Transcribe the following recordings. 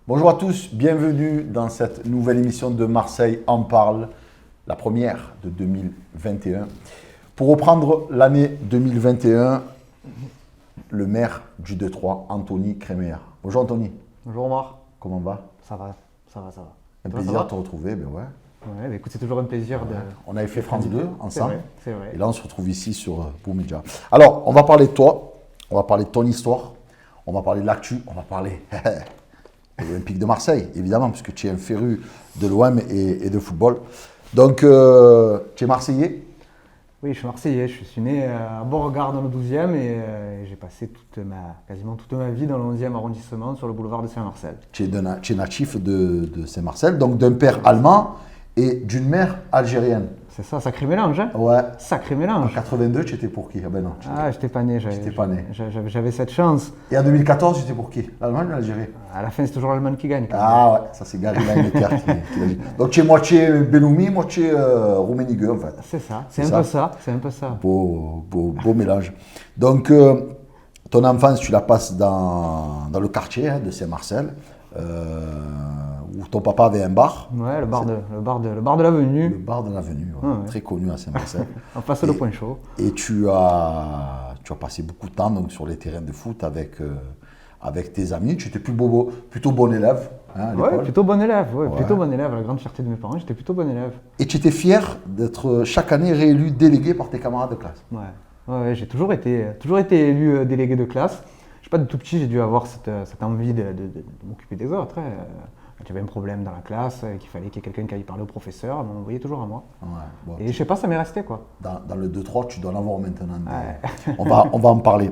Bonjour à tous, bienvenue dans cette nouvelle émission de Marseille en parle, la première de 2021. Pour reprendre l'année 2021, le maire du 2-3, Anthony Crémer. Bonjour Anthony. Bonjour Omar. Comment va? Ça va, ça va, ça va. Un Toi, ça plaisir va de te retrouver, ben ouais. Ouais, bah écoute, c'est toujours un plaisir de. On avait fait France 2 ensemble. C'est vrai. Et là, on se retrouve ici sur Boumédia. Alors, on va parler de toi, on va parler de ton histoire, on va parler de l'actu, on va parler de l'Olympique de Marseille, évidemment, puisque tu es un féru de l'OM et de football. Donc, tu es Marseillais? Oui, je suis Marseillais. Je suis né à Beauregard dans le 12e et j'ai passé quasiment toute ma vie dans le 11e arrondissement sur le boulevard de Saint-Marcel. Tu es natif de Saint-Marcel, donc d'un père allemand et d'une mère algérienne. C'est ça, sacré mélange, hein? Ouais. Sacré En mélange. 82, tu étais pour qui? Ah ben non. J'étais pas né. J'étais pas né. J'avais cette chance. Et en 2014, tu étais pour qui? L'Allemagne ou l'Algérie? À la fin, c'est toujours l'Allemagne qui gagne. Ah ouais, ça c'est Gary Lineker qui l'a dit. Donc tu es moitié Belloumi, moitié Rummenigge en fait. C'est ça, c'est un peu ça. Beau mélange. Donc ton enfance, tu la passes dans le quartier de Saint-Marcel, où ton papa avait un bar. Ouais, le bar de l'avenue. Le bar de l'avenue, ouais, Ouais. très connu à Saint-Marcel. En face de Point Chaud. Et tu as passé beaucoup de temps donc, sur les terrains de foot avec tes amis. Tu étais plutôt bon élève hein, à Ouais, l'école. plutôt bon élève, Ouais. plutôt bon élève. À la grande fierté de mes parents, j'étais plutôt bon élève. Et tu étais fier d'être chaque année réélu délégué par tes camarades de classe. Ouais, j'ai toujours été élu délégué de classe. Je sais pas, de tout petit, j'ai dû avoir cette envie de m'occuper des autres. Quand il y avait un problème dans la classe, qu'il fallait qu'il y ait quelqu'un qui aille parler au professeur, on m'envoyait toujours à moi. Ouais, bon, Et je sais pas, ça m'est resté quoi. dans le 2-3, tu dois en avoir maintenant. Ouais. On va en parler.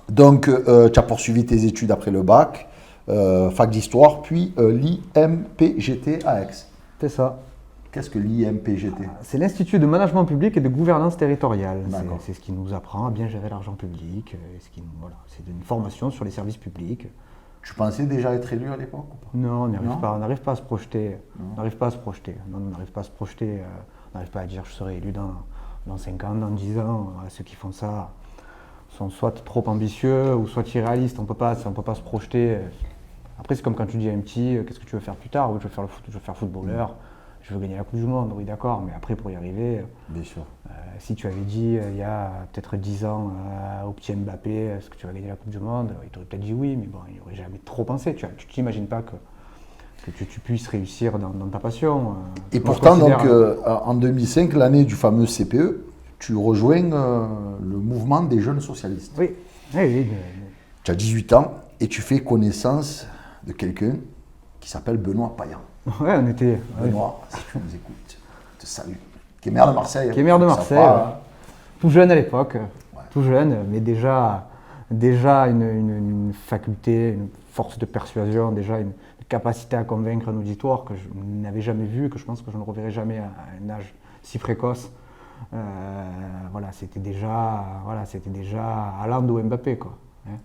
Donc, tu as poursuivi tes études après le bac, fac d'histoire, puis l'IMPGT à Aix. C'est ça. Qu'est-ce que l'IMPGT? C'est l'Institut de management public et de gouvernance territoriale. D'accord. C'est ce qui nous apprend à bien gérer l'argent public. Voilà, c'est une formation sur les services publics. Tu pensais déjà être élu à l'époque ou pas? Non, on Non. n'arrive pas à se projeter. Non. On n'arrive pas à se projeter. Non, on n'arrive pas à se projeter. On n'arrive pas à dire je serai élu dans 5 ans, dans 10 ans. Ceux qui font ça sont soit trop ambitieux ou soit irréalistes. On peut pas se projeter. Après, c'est comme quand tu dis à un petit qu'est-ce que tu veux faire plus tard? Oui, je veux faire le foot, je veux faire footballeur. Je veux gagner la Coupe du Monde, oui d'accord, mais après pour y arriver, Bien sûr. si tu avais dit il y a peut-être 10 ans au petit Mbappé, est-ce que tu vas gagner la Coupe du Monde? Il t'aurait peut-être dit oui, mais bon, il n'aurait jamais trop pensé. Tu t'imagines pas que tu puisses réussir dans ta passion. Et Moi, pourtant, je considère- donc, en 2005, l'année du fameux CPE, tu rejoins le mouvement des jeunes socialistes. Oui, oui. Tu as 18 ans et tu fais connaissance de quelqu'un qui s'appelle Benoît Payan. Ouais, on était. Benoît, si tu nous écoutes, je te salue. Qui est maire de Marseille. Qui est maire de Ça Marseille, va, ouais. hein. Tout jeune à l'époque, tout jeune, mais déjà une faculté, une force de persuasion, déjà une capacité à convaincre un auditoire que je n'avais jamais vu, que je pense que je ne reverrai jamais à un âge si précoce. C'était déjà Haaland ou Mbappé, quoi.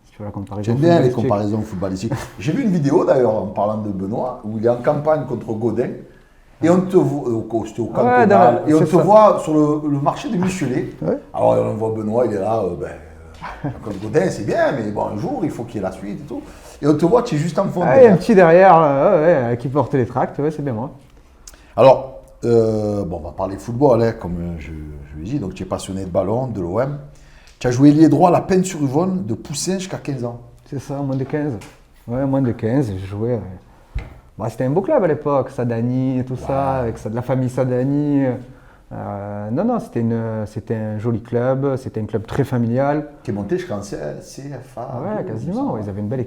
Si tu veux la comparaison. J'aime bien les footballistique. comparaisons footballistiques. J'ai vu une vidéo d'ailleurs en parlant de Benoît où il est en campagne contre Godin et on te voit c'était au cantonal, et on te voit sur le marché de Michelet. Ouais. Alors on voit Benoît, il est là, contre Godin c'est bien, mais bon un jour il faut qu'il y ait la suite et tout. Et on te voit, tu es juste en fond. Il y a un petit derrière qui porte les tracts, c'est bien moi. Alors, on va parler football, hein, comme je l'ai dit. Donc, tu es passionné de ballon, de l'OM. Tu as joué ailier droit à la Penne-sur-Yvonne de Poussin jusqu'à 15 ans. C'est ça, moins de 15. Ouais, moins de 15, j'ai joué. C'était un beau club à l'époque, Sadani et tout ça, avec de la famille Sadani. Non, c'était un joli club, c'était un club très familial. Qui est monté jusqu'en CFA. Ouais, quasiment. Ils avaient une belle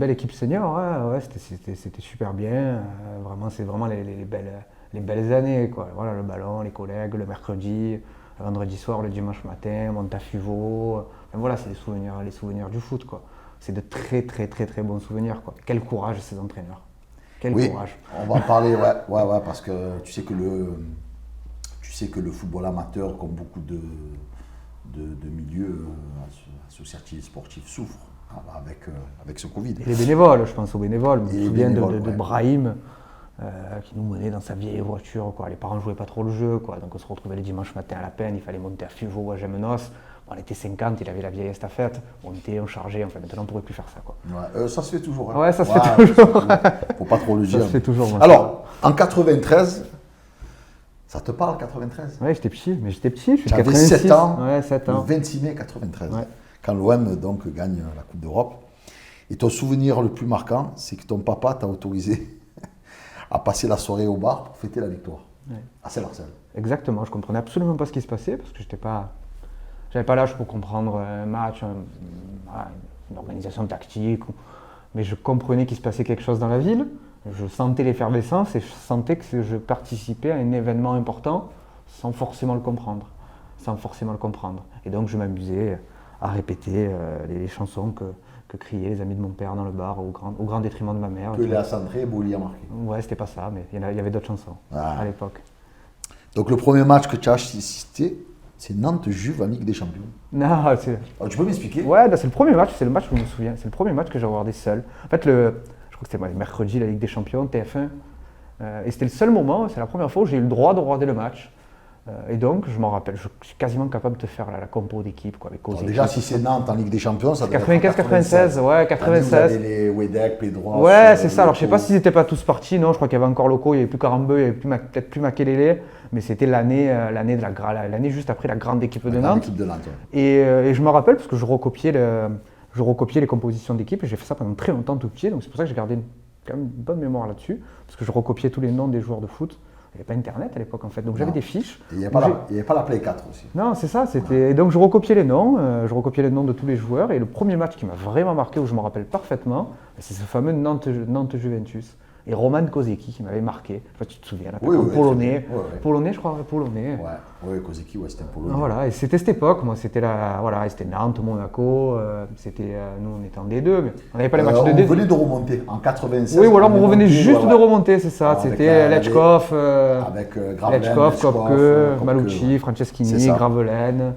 équipe senior. Ouais, c'était super bien. C'est vraiment les belles années, quoi. Voilà, le ballon, les collègues, le mercredi, le vendredi soir, le dimanche matin, Montafuvo. Voilà, c'est les souvenirs du foot, quoi. C'est de très très très très bons souvenirs, quoi. Quel courage ces entraîneurs. Quel courage. On va en parler, ouais, parce que tu sais que le football amateur, comme beaucoup de milieux associatifs sportifs, souffre avec ce Covid. Et les bénévoles, je pense aux bénévoles. Je me souviens de ouais. Brahim qui nous menait dans sa vieille voiture, quoi. Les parents ne jouaient pas trop le jeu, quoi. Donc on se retrouvait les dimanches matin à la peine, il fallait monter à Fuvo ou à Gémenos. On était 50, il avait la vieille estafette, on chargeait, enfin maintenant on ne pourrait plus faire ça. Quoi. Ouais, ça se fait toujours. Hein. Ouais, ça se fait toujours. Faut pas trop le dire. Ça se fait toujours. Moi, alors, en 93, ça te parle 93? Ouais, j'étais petit, je suis de 86. 7 ans, ouais, 7 ans. Le 26 mai 93, Ouais. quand l'OM donc gagne la Coupe d'Europe. Et ton souvenir le plus marquant, c'est que ton papa t'a autorisé à passer la soirée au bar pour fêter la victoire à Saint-Marcel. Exactement, je comprenais absolument pas ce qui se passait parce que j'avais pas l'âge pour comprendre un match, une organisation tactique, mais je comprenais qu'il se passait quelque chose dans la ville. Je sentais l'effervescence et je sentais que je participais à un événement important sans forcément le comprendre. Et donc je m'amusais à répéter les chansons que criaient les amis de mon père dans le bar au grand détriment de ma mère. Pelé a centré, Bouli a marqué. Ouais, c'était pas ça, mais il y avait d'autres chansons à l'époque. Donc le premier match que tu as assisté, c'est Nantes-Juve en Ligue des Champions. Non, c'est... Alors, tu peux m'expliquer? Ouais, c'est le premier match, c'est le match où je me souviens. C'est le premier match que j'ai regardé seul. En fait, je crois que c'était le mercredi, la Ligue des Champions, TF1. Et c'était le seul moment, c'est la première fois où j'ai eu le droit de regarder le match. Et donc, je m'en rappelle, je suis quasiment capable de te faire la compo d'équipe. Déjà, si c'est Nantes en Ligue des Champions, ça doit 95-96, ouais, 96. Vous avez les Wedek, Pedro. Ouais, c'est ça. Alors, je sais pas s'ils n'étaient pas tous partis. Non, je crois qu'il y avait encore Loco, il n'y avait plus Carambeu, il n'y avait peut-être plus Makelele. Mais c'était l'année juste après la grande équipe de Nantes. Ouais. Et je me rappelle parce que je recopiais les compositions d'équipe et j'ai fait ça pendant très longtemps tout petit. Donc, c'est pour ça que j'ai gardé quand même une bonne mémoire là-dessus. Parce que je recopiais tous les noms des joueurs de foot. Il n'y avait pas Internet à l'époque en fait, donc j'avais des fiches. Il n'y avait pas la Play 4 aussi. Non, c'est ça. Et donc je recopiais les noms de tous les joueurs. Et le premier match qui m'a vraiment marqué, où je me rappelle parfaitement, c'est ce fameux Nantes-Juventus. Et Roman Kozeki qui m'avait marqué. Enfin, tu te souviens, polonais. Polonais, je crois, polonais. Ouais, Kozeki, c'était un polonais. Voilà, et c'était cette époque, moi, c'était Nantes, Monaco, nous on était en D2, mais on n'avait pas les matchs de D2. On venait de remonter en 96. Oui, ou alors on revenait juste de remonter, c'est ça. C'était Lechkov, Kopke, Malucci, Franceschini, Gravelaine.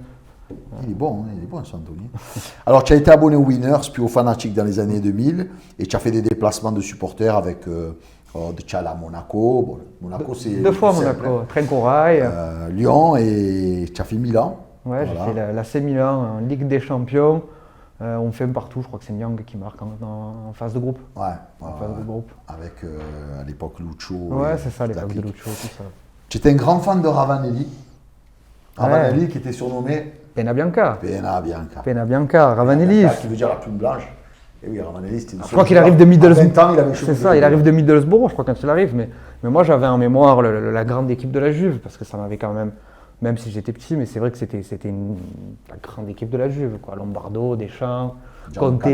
Il est bon, ce Anthony. Alors, tu as été abonné aux Winners, puis aux Fanatiques dans les années 2000, et tu as fait des déplacements de supporters avec de Tchal à Monaco. Bon, Monaco, c'est 2 fois Monaco, Trencorail. Lyon, et tu as fait Milan. Ouais, j'ai fait l'AC Milan en Ligue des Champions. On fait un partout, je crois que c'est Nyang qui marque en phase de groupe. Phase de groupe. Avec à l'époque Lucho. Ouais, c'est ça, l'époque de Lucho, tout ça. Tu étais un grand fan de Ravanelli. Ravanelli qui était surnommé Pena Bianca. Ravanelli. Qui veut dire la plume blanche. Et oui, Ravanelli, c'était je crois qu'il arrive de Middlesbrough. C'est ça, il arrive de Middlesbrough, je crois, quand il arrive. Mais moi, j'avais en mémoire la grande équipe de la Juve, parce que ça m'avait quand même si j'étais petit, mais c'est vrai que c'était la grande équipe de la Juve. Lombardo, Deschamps, Conte,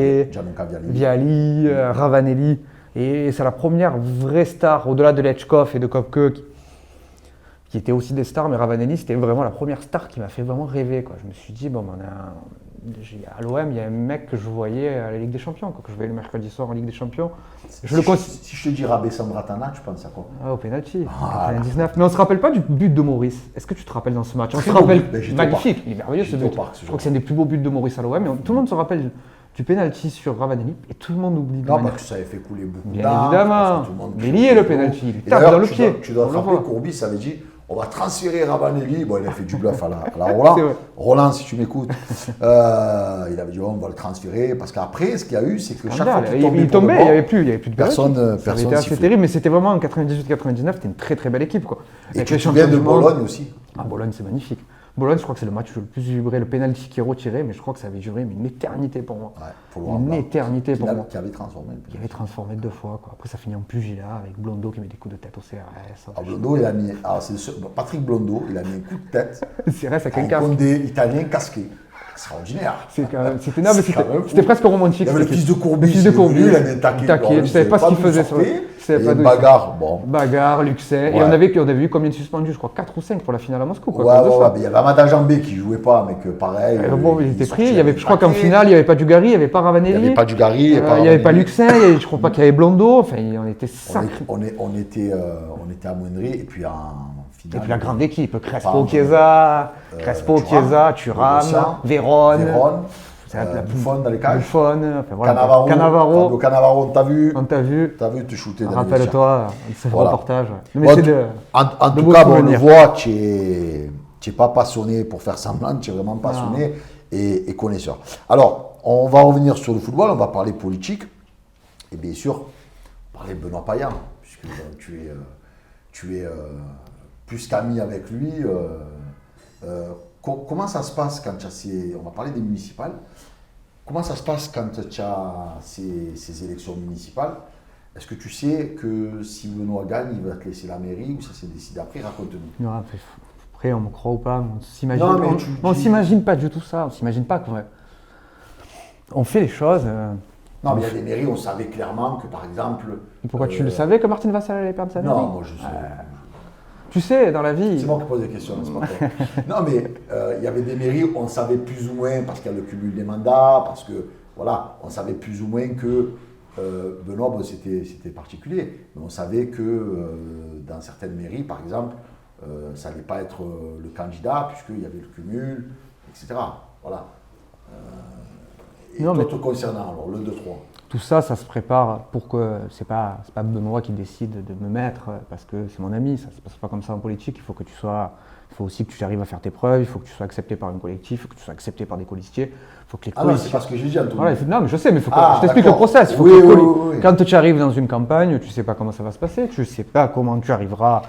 Vialli, Ravanelli. Et c'est la première vraie star, au-delà de Lechkov et de Kopke, qui étaient aussi des stars, mais Ravanelli, c'était vraiment la première star qui m'a fait vraiment rêver. Je me suis dit, à l'OM, il y a un mec que je voyais à la Ligue des Champions, que je voyais le mercredi soir en Ligue des Champions. Si je te dis Rabé Sambratana, tu penses à quoi? Au penalty, 99. Mais on ne se rappelle pas du but de Maurice. Est-ce que tu te rappelles dans ce match? On se rappelle, magnifique, il est merveilleux ce but. Je crois que c'est un des plus beaux buts de Maurice à l'OM, mais tout le monde se rappelle du penalty sur Ravanelli et tout le monde oublie. Non, parce que ça avait fait couler beaucoup d'encre. Bien évidemment, mais lié le penalty, il tape dans le pied. Tu dois te rappeler, Courbis avait dit on va transférer Ravanelli. Bon, il a fait du bluff à la Roland. Roland, si tu m'écoutes, il avait dit on va le transférer parce qu'après, ce qu'il y a eu, c'est que chaque fois qu'il tombait, il n'y avait plus de personne. C'était assez terrible, mais c'était vraiment en 98-99, c'était une très très belle équipe. Et tu te souviens de Bologne aussi? Bologne, c'est magnifique. Bologne, je crois que c'est le match le plus vibré, le penalty qui est retiré, mais je crois que ça avait duré une éternité pour moi. Une éternité pour moi. Qui avait transformé. Qui avait transformé 2 fois. Après, ça finit en pugilat avec Blondo qui met des coups de tête au CRS. Blondo, il a mis. Patrick Blondo, il a mis un coup de tête. CRS avec un casque. Condé italien casqué. Extraordinaire. C'était presque romantique. Il y avait le fils de Courbis. Il avait taqué. Je ne savais pas ce qu'il faisait. Bagarre. Bagarre, Luxet. Et on avait vu combien de suspendus? Je crois 4 ou 5 pour la finale à Moscou. Il y avait Amada Jambé qui jouait pas, mais que pareil. Il était pris. Je crois qu'en finale, il n'y avait pas Dugarry, il n'y avait pas Ravanelli. Il n'y avait pas Dugarry. Il n'y avait pas Luxet. Je crois pas qu'il y avait Blondo. Enfin, on était sacrés. On était amoindris. Et puis en finale. Et puis la grande équipe. Crespo, Chiesa, Thuram, Véron. Buffon dans les cages. Buffon, Cannavaro. Cannavaro, on t'a vu. T'as vu te shooter dans rappelle-toi, ce reportage. En tout cas, on le voit, tu n'es pas passionné pour faire semblant, tu es vraiment passionné. et connaisseur. Alors, on va revenir sur le football, on va parler politique. Et bien sûr, parler de Benoît Payan, puisque tu es plus qu'ami avec lui. Comment ça se passe quand tu as on va parler des municipales. Comment ça se passe quand tu as ces élections municipales? Est-ce que tu sais que si Benoît gagne, il va te laisser la mairie ou ça s'est décidé après? Raconte-nous. Non, après, on me croit ou pas, on dis- s'imagine pas du tout ça. On s'imagine pas on fait les choses. Non, mais il y a des mairies, on savait clairement que par exemple. Pourquoi tu le savais que Martine Vassal allait perdre sa mairie? Non, moi je sais. Tu sais, dans la vie. C'est moi qui pose des questions, c'est pas toi. Non, mais il y avait des mairies où on savait plus ou moins, parce qu'il y a le cumul des mandats, parce que, voilà, on savait plus ou moins que Benoît, bon, c'était particulier, mais on savait que dans certaines mairies, par exemple, ça n'allait pas être le candidat, puisqu'il y avait le cumul, etc. Voilà. Et Non, toi, mais te concernant, alors, le 2-3. tout ça, ça se prépare pour que c'est pas Benoît qui décide de me mettre parce que c'est mon ami. Ça se passe pas comme ça en politique. Il faut aussi que tu arrives à faire tes preuves. Il faut que tu sois accepté par un collectif. Il faut que tu sois accepté par des colistiers. Il faut que les Ah non, c'est pas ce que j'ai dit, Anthony. Voilà, non, mais je sais, mais il faut que Ah, je t'explique le d'accord. process. Il faut Oui, que oui. quand tu arrives dans une campagne, tu sais pas comment ça va se passer. Tu sais pas comment tu arriveras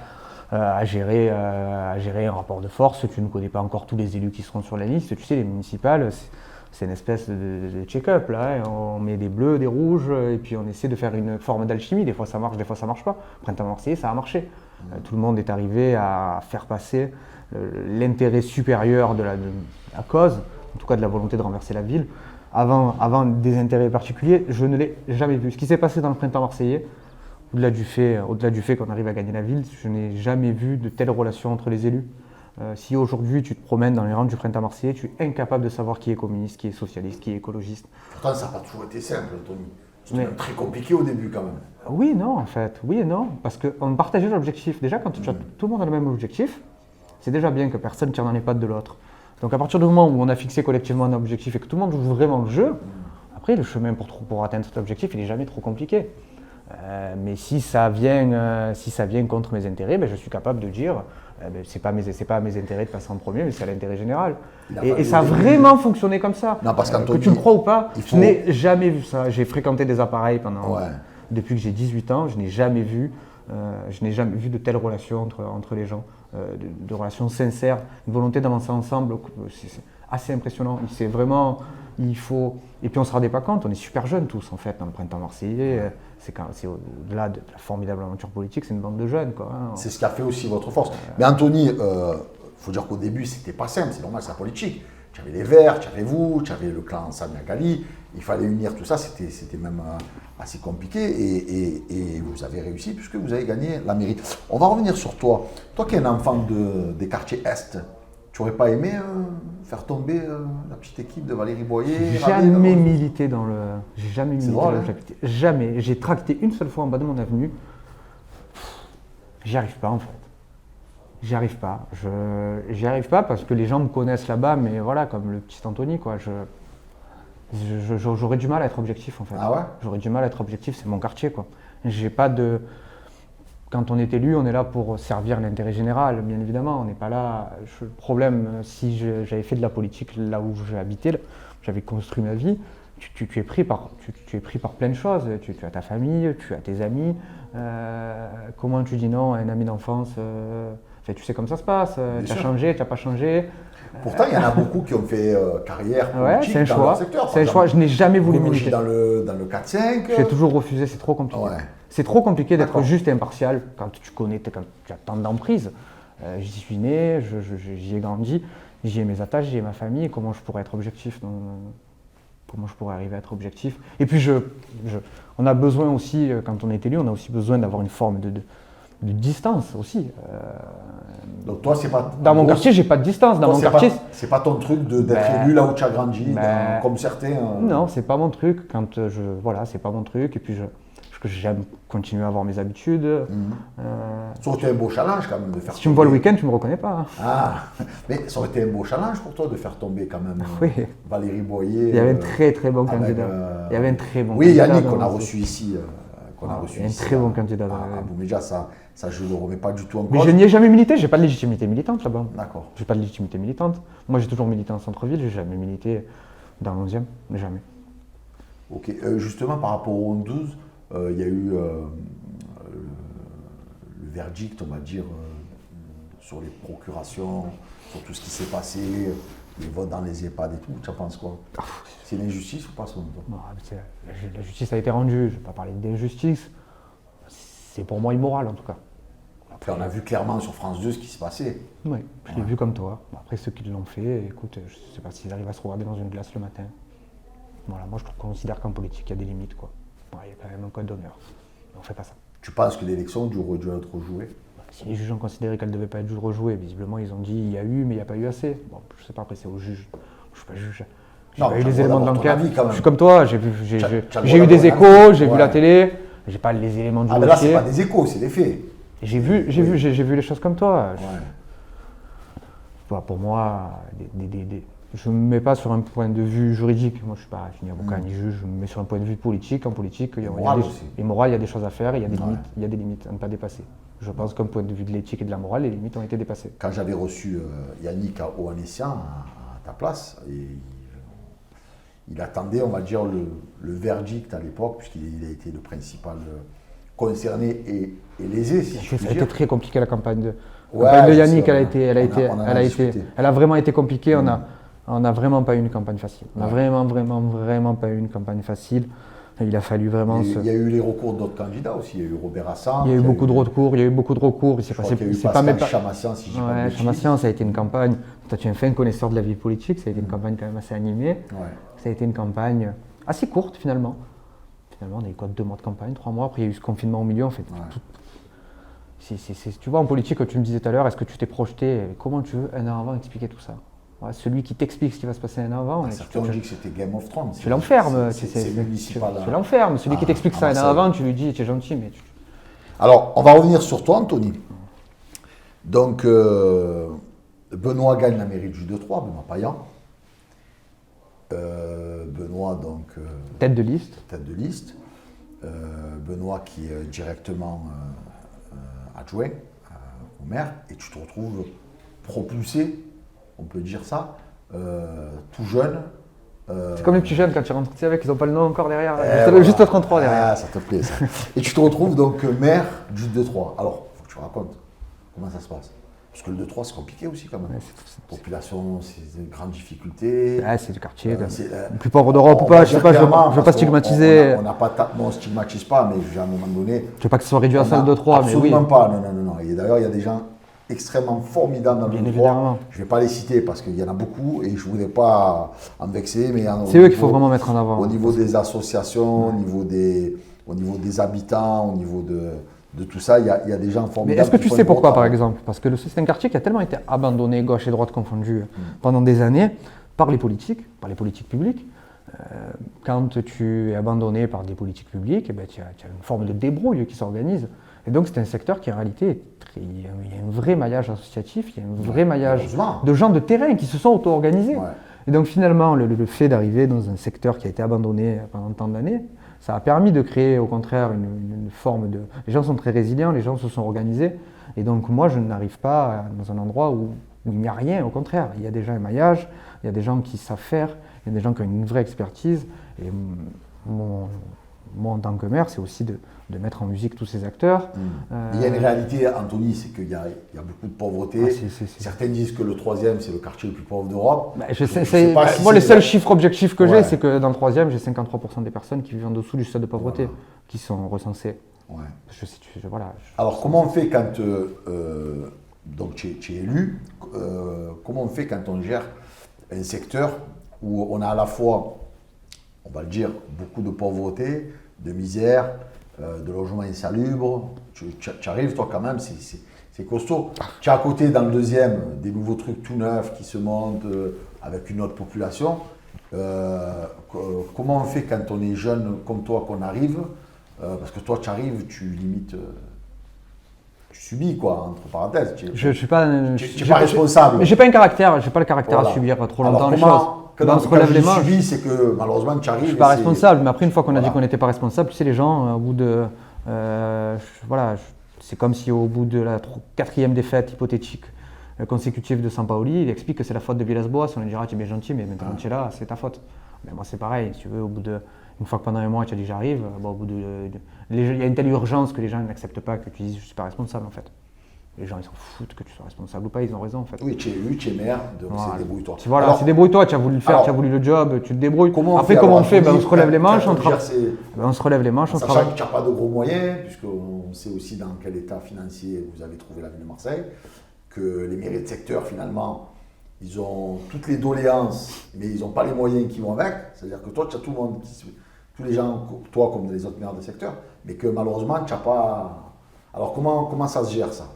à gérer un rapport de force. Tu ne connais pas encore tous les élus qui seront sur la liste. Tu sais, les municipales, c'est une espèce de check-up là, hein. On met des bleus, des rouges, et puis on essaie de faire une forme d'alchimie. Des fois ça marche, des fois ça marche pas. Printemps Marseillais, ça a marché. Tout le monde est arrivé à faire passer l'intérêt supérieur de la cause, en tout cas de la volonté de renverser la ville, avant des intérêts particuliers. Je ne l'ai jamais vu. Ce qui s'est passé dans le Printemps Marseillais, au-delà du fait qu'on arrive à gagner la ville, je n'ai jamais vu de telles relations entre les élus. Si aujourd'hui tu te promènes dans les rangs du Printemps Marseillais, tu es incapable de savoir qui est communiste, qui est socialiste, qui est écologiste. Pourtant, ça n'a pas toujours été simple, Anthony. C'était Mais- même très compliqué au début, quand même. Oui, non, en fait, oui et non, parce qu'on partageait l'objectif. Déjà, quand tout le monde a le même objectif, c'est déjà bien que personne tire dans les pattes de l'autre. Donc à partir du moment où on a fixé collectivement un objectif et que tout le monde joue vraiment le jeu, après le chemin pour atteindre cet objectif, il n'est jamais trop compliqué. Mais si ça vient contre mes intérêts, ben, je suis capable de dire c'est pas à mes intérêts de passer en premier, mais c'est à l'intérêt général. Et ça a vraiment fonctionné comme ça. Non, parce que qu'Anthony, tu le crois ou pas, il faut- je n'ai jamais vu ça. J'ai fréquenté des appareils Ouais. depuis que j'ai 18 ans, je n'ai jamais vu de telles relations entre les gens, de relations sincères, une volonté d'avancer ensemble. C'est assez impressionnant. C'est vraiment, il faut. Et puis on ne se rendait pas compte, on est super jeunes tous en fait dans le Printemps Marseillais. C'est au-delà de la formidable aventure politique, c'est une bande de jeunes, quoi, hein. C'est ce qui a fait aussi votre force. Mais Anthony, il faut dire qu'au début, c'était pas simple, c'est normal, c'est la politique. Tu avais les Verts, tu avais vous, tu avais le clan Samia Ghali, il fallait unir tout ça, c'était même assez compliqué et vous avez réussi puisque vous avez gagné la mairie. On va revenir sur toi. Toi qui es un enfant des quartiers Est, tu n'aurais pas aimé faire tomber la petite équipe de Valérie Boyer? J'ai jamais milité dans le. J'ai jamais milité drôle, dans hein. le chapitre. Jamais. J'ai tracté une seule fois en bas de mon avenue. J'y arrive pas en fait. J'y arrive pas. J'y arrive pas parce que les gens me connaissent là-bas, mais voilà, comme le petit Anthony, quoi. J'aurais du mal à être objectif en fait. Ah ouais? J'aurais du mal à être objectif, c'est mon quartier, quoi. J'ai pas de. Quand on est élu, on est là pour servir l'intérêt général, bien évidemment. On n'est pas là. Le problème, si j'avais fait de la politique là où j'ai habité, j'avais construit ma vie, tu es pris par plein de choses. Tu as ta famille, tu as tes amis. Comment tu dis non à un ami d'enfance enfin, tu sais comment ça se passe. Tu as sûr. changé, tu n'as pas changé. Pourtant, il y en a beaucoup qui ont fait carrière Ouais, politique c'est un dans choix. leur secteur. C'est un choix. Je n'ai jamais voulu Moi, militer. dans le 4-5. J'ai toujours refusé, c'est trop compliqué. Ouais. C'est trop compliqué d'être D'accord. juste et impartial quand quand tu as tant d'emprise. J'y suis né, j'y ai grandi, j'y ai mes attaches, j'y ai ma famille. Comment je pourrais être objectif Comment je pourrais arriver à être objectif? Et puis, on a besoin aussi, quand on est élu, on a aussi besoin d'avoir une forme de distance aussi. Donc toi, c'est pas. Dans mon quartier, j'ai pas de distance. Dans toi, mon c'est quartier, c'est pas ton truc d'être Ben, élu là où tu as grandi, ben, comme certains. non, c'est pas mon truc. Voilà, c'est pas mon truc. Et puis, j'aime continuer à avoir mes habitudes. Ça aurait été un beau challenge quand même de faire. Si tu me vois le week-end, tu me reconnais pas, hein. Ah, mais ça aurait été un beau challenge pour toi de faire tomber quand même Oui. Valérie Boyer. Il y avait un très très bon avec, candidat. Il y avait un très bon Oui, candidat. Yannick, qu'on a dans- reçu ici. qu'on a reçu Il y a un ici, très bon candidat. à Boumédia, ça je ne le remets pas du tout en Mais cause. je n'y ai jamais milité, j'ai pas de légitimité militante là-bas. D'accord. J'ai pas de légitimité militante. Moi j'ai toujours milité en centre-ville, j'ai jamais milité dans l'11e, jamais. Ok. Justement, par rapport au 12, il y a eu le verdict, on va dire, sur les procurations, sur tout ce qui s'est passé, les votes dans les EHPAD et tout. Tu en penses quoi? C'est une injustice ou pas selon toi? Bon, la justice a été rendue, je ne vais pas parler d'injustice. C'est pour moi immoral en tout cas. Après, on a vu clairement sur France 2 ce qui se passait. Oui, je l'ai vu comme toi. Bon, après, ceux qui l'ont fait, écoute, je ne sais pas s'ils arrivent à se regarder dans une glace le matin. Voilà, moi je considère qu'en politique, il y a des limites, quoi. Bon, il y a quand même un code d'honneur. Mais on ne fait pas ça. Tu penses que l'élection aurait dû être rejouée? Si les juges ont considéré qu'elle ne devait pas être rejouée, visiblement ils ont dit il y a eu, mais il n'y a pas eu assez. Bon, je ne sais pas, après c'est aux juges. Je ne suis pas juge. J'ai pas eu les éléments de l'enquête. Je suis comme toi, j'ai eu des échos, j'ai vu la télé, j'ai pas les éléments du dossier. Ah, mais là, c'est pas des échos, c'est des faits. J'ai vu les choses comme toi. Ouais. Voilà, pour moi, je ne me mets pas sur un point de vue juridique. Moi, je ne suis pas ni avocat ni juge. Je me mets sur un point de vue politique. En politique, il y a des choses à faire, il y a des limites, il y a des limites à ne pas dépasser. Je pense qu'un point de vue de l'éthique et de la morale, les limites ont été dépassées. Quand j'avais reçu Yannick à Oanessian, à ta place, et il attendait, on va dire, le verdict à l'époque, puisqu'il a été le principal concerné et lésé, si je puis Ça a dire. été très compliqué la campagne de sais, Yannick. Elle a vraiment été compliquée. On n'a vraiment pas eu une campagne facile. On n'a vraiment pas eu une campagne facile. Il a fallu vraiment Il y a eu les recours d'autres candidats aussi. Il y a eu Robert Hassan. Il y a eu beaucoup de recours. Il s'est passé. Il y a eu Pascal Chamassian, si je dis pas de bêtises. Chamassian, ça a été une campagne. Toi, tu es un fin connaisseur de la vie politique. Ça a été une campagne quand même assez animée. Ouais. Ça a été une campagne assez courte finalement. Finalement, on a eu quoi, 2 mois de campagne, 3 mois. Après, il y a eu ce confinement au milieu. En fait, tu vois, en politique, tu me disais tout à l'heure, est-ce que tu t'es projeté? Comment tu veux un an avant expliquer tout ça? Ouais, celui qui t'explique ce qui va se passer un an avant. Certains ont dit que c'était Game of Thrones. Tu l'enfermes. C'est municipal. Tu l'enfermes. Celui qui t'explique ça un an avant, tu lui dis, tu es gentil, mais tu... Alors, on va revenir sur toi, Anthony. Donc, Benoît gagne la mairie du 2-3, Benoît Payan. Benoît, donc... tête de liste. Tête de liste. Benoît qui est directement adjoint au maire. Et tu te retrouves propulsé, on peut dire ça, tout jeune. C'est comme les petits jeunes quand tu rentres, tu sais, avec, ils n'ont pas le nom encore derrière. Juste le 33 derrière. Ah, ça te plaît, ça. Et tu te retrouves donc maire du 2-3. Alors, il faut que tu racontes comment ça se passe. Parce que le 2-3, c'est compliqué aussi quand même. Population, c'est de grandes difficultés. C'est du quartier, le plus pauvre d'Europe. Je ne veux pas stigmatiser. On ne stigmatise pas, mais à un moment donné. Je ne veux pas que ce soit réduit à ça le 2-3, mais oui. Absolument pas, non. Et d'ailleurs, il y a des gens extrêmement formidables dans le 2-3. Je ne vais pas les citer parce qu'il y en a beaucoup et je ne voudrais pas en vexer. C'est eux qu'il faut vraiment mettre en avant. Au niveau des associations, au niveau des habitants, au niveau de tout ça, il y a des gens formidables. Mais est-ce que tu sais pourquoi, par exemple? Parce que c'est un quartier qui a tellement été abandonné, gauche et droite confondues, pendant des années, par les politiques publiques. Quand tu es abandonné par des politiques publiques, eh ben, tu as une forme de débrouille qui s'organise. Et donc, c'est un secteur qui, en réalité, il y a un vrai maillage associatif, il y a un vrai maillage de gens de terrain qui se sont auto-organisés. Ouais. Et donc, finalement, le fait d'arriver dans un secteur qui a été abandonné pendant tant d'années, ça a permis de créer, au contraire, une forme de... Les gens sont très résilients, les gens se sont organisés. Et donc, moi, je n'arrive pas dans un endroit où il n'y a rien. Au contraire, il y a déjà un maillage, il y a des gens qui savent faire, il y a des gens qui ont une vraie expertise. Et moi, en tant que maire, c'est aussi de mettre en musique tous ces acteurs. Il y a une réalité, Anthony, c'est qu'il y a beaucoup de pauvreté. Certains disent que le 3e, c'est le quartier le plus pauvre d'Europe. Moi, les seuls chiffres objectifs que j'ai, c'est que dans le 3e, j'ai 53% des personnes qui vivent en dessous du seuil de pauvreté, qui sont recensées. Ouais. Voilà. Alors, comment on fait quand donc, tu es élu, comment on fait quand on gère un secteur où on a à la fois, on va le dire, beaucoup de pauvreté, de misère, de logements insalubres. Tu arrives, toi, quand même, c'est costaud. Tu as à côté, dans le 2e, des nouveaux trucs tout neufs qui se montent avec une autre population. Comment on fait quand on est jeune comme toi, qu'on arrive parce que toi, tu arrives, tu limites... tu subis, quoi, entre parenthèses. Je ne suis pas responsable. Mais je n'ai pas le caractère à subir trop longtemps les choses. Quand je subis, c'est que malheureusement tu arrives. Je ne suis pas responsable, mais après, une fois qu'on a dit qu'on n'était pas responsable, tu sais, les gens, au bout de C'est comme si au bout de la quatrième défaite hypothétique consécutive de Sampaoli, il explique que c'est la faute de Villas-Boas. On lui dira tu es bien gentil, mais maintenant tu es là, c'est ta faute. Mais moi c'est pareil, si tu veux, une fois que pendant un mois tu as dit j'arrive, il y a une telle urgence que les gens n'acceptent pas que tu dises je suis pas responsable en fait. Les gens ils s'en foutent que tu sois responsable ou pas, ils ont raison en fait. Oui, tu es élu, tu es maire, donc c'est débrouille-toi. Voilà, c'est débrouille-toi, tu as voulu le faire, tu as voulu le job, tu te débrouilles. Après comment on fait? On se relève les manches, on sachant que tu n'as pas de gros moyens, puisqu'on sait aussi dans quel état financier vous avez trouvé la ville de Marseille, que les mairies de secteur finalement, ils ont toutes les doléances, mais ils n'ont pas les moyens qui vont avec. C'est-à-dire que toi, tu as tout le monde, tous les gens, toi comme les autres maires de secteur, mais que malheureusement, tu n'as pas... Alors comment ça se gère ça?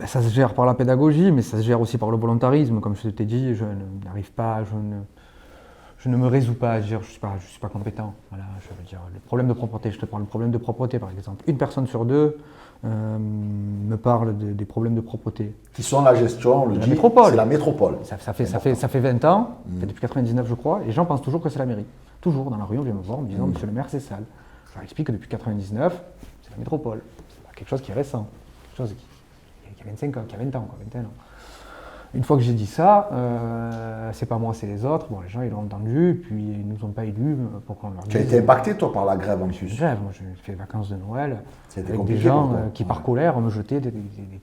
Ça se gère par la pédagogie, mais ça se gère aussi par le volontarisme. Comme je t'ai dit, je n'arrive pas, je ne me résous pas à dire je suis pas compétent. Voilà, je veux dire, le problème de propreté, je te prends le problème de propreté par exemple. Une personne sur deux me parle des problèmes de propreté. Qui sont la gestion, la métropole. C'est la métropole. Ça fait 20 ans, depuis 99 je crois, les gens pensent toujours que c'est la mairie. Toujours dans la rue, on vient me voir en me disant Monsieur le maire, c'est sale. Je leur explique que depuis 99, c'est la métropole. C'est pas quelque chose qui est récent, quelque chose qui a 25 ans, qui a 20 ans, 21 ans. Une fois que j'ai dit ça, c'est pas moi, c'est les autres. Bon, les gens, ils l'ont entendu, puis ils nous ont pas élus pour qu'on leur dise. Tu as été impacté, toi, par la grève en plus? Grève, moi j'ai fait vacances de Noël, avec des gens qui, par colère, me jetaient des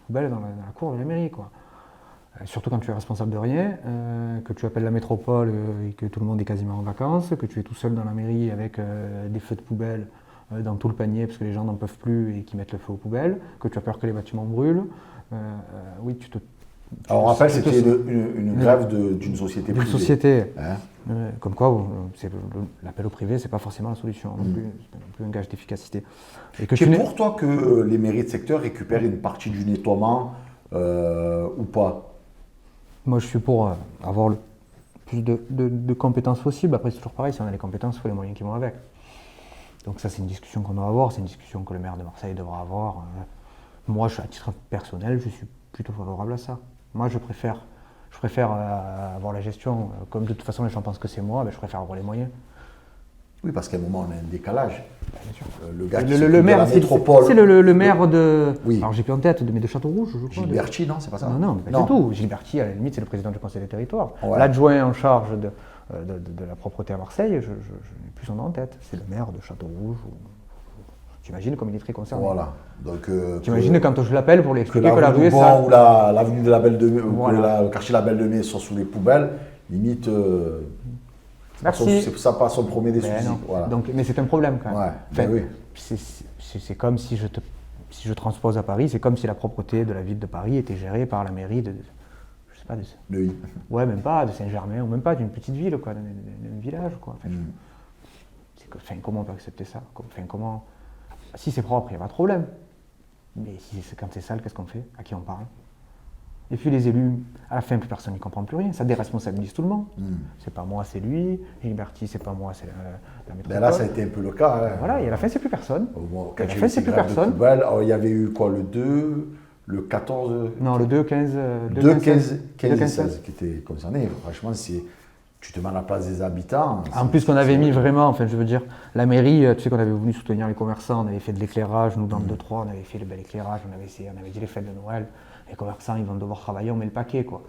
poubelles dans la cour de la mairie, quoi. Surtout quand tu es responsable de rien, que tu appelles la métropole et que tout le monde est quasiment en vacances, que tu es tout seul dans la mairie avec des feux de poubelle dans tout le panier parce que les gens n'en peuvent plus et qui mettent le feu aux poubelles, que tu as peur que les bâtiments brûlent. Oui, tu te... Alors, on rappelle, c'était une grève d'une société privée. D'une société. Comme quoi, l'appel au privé, c'est pas forcément la solution, non plus, c'est pas non plus un gage d'efficacité. Tu es pour toi que les mairies de secteur récupèrent une partie du nettoiement ou pas? Moi, je suis pour avoir le plus de compétences possible. Après, c'est toujours pareil, si on a les compétences, il faut les moyens qui vont avec. Donc ça, c'est une discussion qu'on doit avoir, c'est une discussion que le maire de Marseille devra avoir. Moi, à titre personnel, je suis plutôt favorable à ça. Moi, je préfère avoir la gestion, comme de toute façon les gens pensent que c'est moi, je préfère avoir les moyens. Oui, parce qu'à un moment, on a un décalage. Bien sûr. Le gars qui le maire, de la métropole... C'est le maire de... Oui. Alors, j'ai plus en tête, mais de Châteaurouge, je crois. Gilberti, non, c'est pas ça? Non, pas du tout. Gilberti, à la limite, c'est le président du conseil des territoires. Ouais. L'adjoint en charge de la propreté à Marseille, je n'ai plus son nom en tête. C'est le maire de Châteaurouge. T'imagines comme il est très concerné. Voilà. Donc, t'imagines quand je l'appelle pour lui expliquer que la rue est sale. sale. Ou l'avenue de la Belle de Mai, voilà. ou le quartier de la Belle de Mai soit sous les poubelles, limite, merci. Ça passe au premier des soucis. Voilà. Donc, mais c'est un problème quand même. Ouais, enfin, oui. C'est comme si je transpose à Paris, c'est comme si la propreté de la ville de Paris était gérée par la mairie de je sais pas, oui. Ouais, même pas de Saint-Germain, ou même pas d'une petite ville, quoi, d'un village, quoi. Enfin, comment on peut accepter ça? Comment... Si c'est propre, il n'y a pas de problème. Mais quand c'est sale, qu'est-ce qu'on fait? À qui on parle? Et puis les élus, à la fin, plus personne n'y comprend plus rien. Ça déresponsabilise tout le monde. C'est pas moi, c'est lui. Gilberti, c'est pas moi, c'est la métropole. Ben là, ça a été un peu le cas. Hein. Voilà, et à la fin, c'est plus personne. À la fin, c'est plus personne. Alors, il y avait eu quoi, le 2, le 14... Non, le 2, 15... 15 et 16 qui étaient concernés. Franchement, tu te mets à la place des habitants. En plus qu'on avait mis vraiment, enfin je veux dire, la mairie, tu sais qu'on avait venu soutenir les commerçants, on avait fait de l'éclairage, nous dans le 2-3, on avait fait le bel éclairage, on avait dit les fêtes de Noël, les commerçants ils vont devoir travailler, on met le paquet quoi.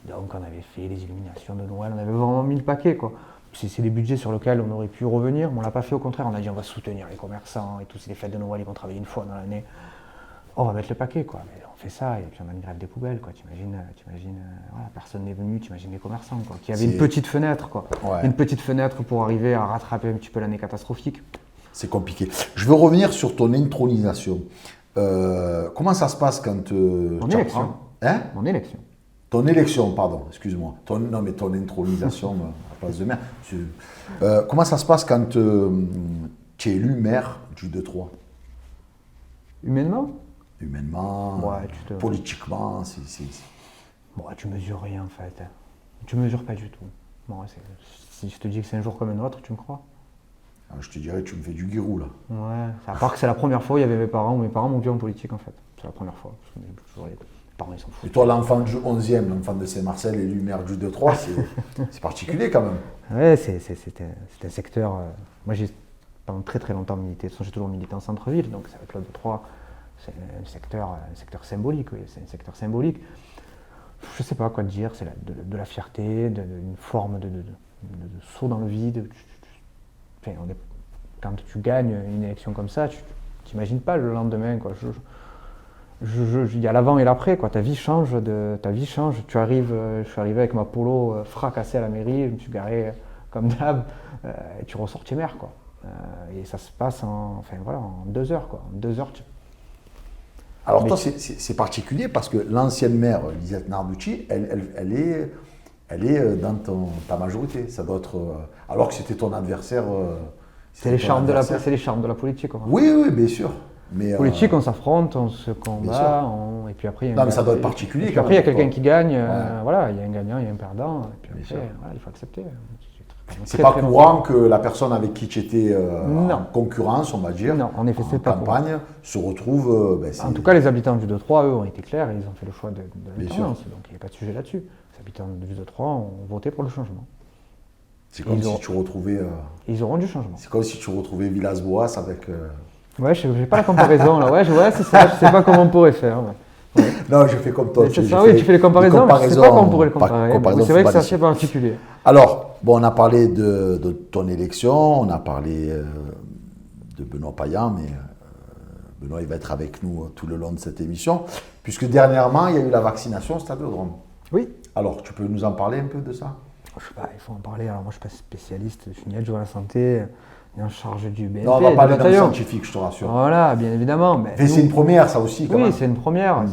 Donc on avait fait les illuminations de Noël, on avait vraiment mis le paquet quoi. C'est des budgets sur lesquels on aurait pu revenir, mais on l'a pas fait, au contraire, on a dit on va soutenir les commerçants et tout, c'est les fêtes de Noël, ils vont travailler une fois dans l'année. On va mettre le paquet, quoi. Mais on fait ça, et puis on a une grève des poubelles, quoi. T'imagines, voilà, personne n'est venu, t'imagines les commerçants, quoi. Qui avaient une petite fenêtre, quoi. Ouais. Une petite fenêtre pour arriver à rattraper un petit peu l'année catastrophique. C'est compliqué. Je veux revenir sur ton intronisation. Comment ça se passe quand Mon élection. Hein? Mon élection. Ton élection, pardon, excuse-moi. Non, mais ton intronisation à la place de maire. Comment ça se passe quand tu es élu maire du 2-3? Humainement, ouais, politiquement, tu mesures rien en fait. Tu mesures pas du tout. Bon, si je te dis que c'est un jour comme un autre, tu me crois? Je te dirais, tu me fais du guirou là. Ouais, à part que c'est la première fois où il y avait mes parents m'ont vu en politique en fait. C'est la première fois. Toujours les parents ils s'en foutent. Et toi, l'enfant du 11e, l'enfant de Saint-Marcel, élu maire du 2-3, c'est particulier quand même. Ouais, c'est un secteur. Moi pendant très très longtemps milité. De toute façon, j'ai toujours milité en centre-ville, donc c'est avec le 2-3, c'est un secteur symbolique, oui, c'est un secteur symbolique. Je ne sais pas quoi te dire, c'est de la fierté, d'une forme de saut dans le vide. Quand tu gagnes une élection comme ça, tu n'imagines pas le lendemain, quoi. Il y a l'avant et l'après, quoi. Ta vie change. Tu arrives, je suis arrivé avec ma polo fracassée à la mairie, je me suis garé comme d'hab, et tu ressors chez maire, quoi. Et ça se passe en 2 heures, quoi. En 2 heures, Alors toi, c'est particulier parce que l'ancienne maire, Lisette Narducci, elle est dans ta majorité. Ça doit être, alors que c'était ton adversaire. c'est les charmes de la politique, quoi. Oui, bien sûr. Mais, politique, on s'affronte, on se combat, et puis après, non, mais ça doit être particulier. Et puis après, il y a quelqu'un qui gagne, voilà, il y a un gagnant, il y a un perdant, et puis après, voilà, il faut accepter. C'est pas courant que la personne avec qui tu étais en concurrence, on va dire, non, en effet, c'est pas campagne, se retrouve. En tout cas, les habitants du 2-3, eux, ont été clairs et ils ont fait le choix de l'indépendance, donc il n'y a pas de sujet là-dessus. Les habitants du 2-3 ont voté pour le changement. C'est comme si tu retrouvais. Ils auront du changement. C'est comme si tu retrouvais Villas-Boas avec. Ouais, je n'ai pas la comparaison là. Ouais, c'est ça. Je ne sais pas comment on pourrait faire. Ouais. Non, je fais comme toi. C'est ça, oui, tu fais les comparaisons, mais je ne sais pas comment on pourrait le comparer. C'est vrai que c'est assez particulier. Alors, bon, on a parlé de ton élection, on a parlé de Benoît Payan, mais Benoît, il va être avec nous tout le long de cette émission, puisque dernièrement, il y a eu la vaccination au Stade-Vélodrome. Oui. Alors, tu peux nous en parler un peu de ça? Je sais pas, il faut en parler. Alors, moi, je ne suis pas spécialiste, je suis ni adjoint à la santé, ni en charge du BNP. Non, on va parler d'un scientifique, je te rassure. Voilà, bien évidemment. Mais c'est une première, ça aussi, quand même. Oui, c'est une première.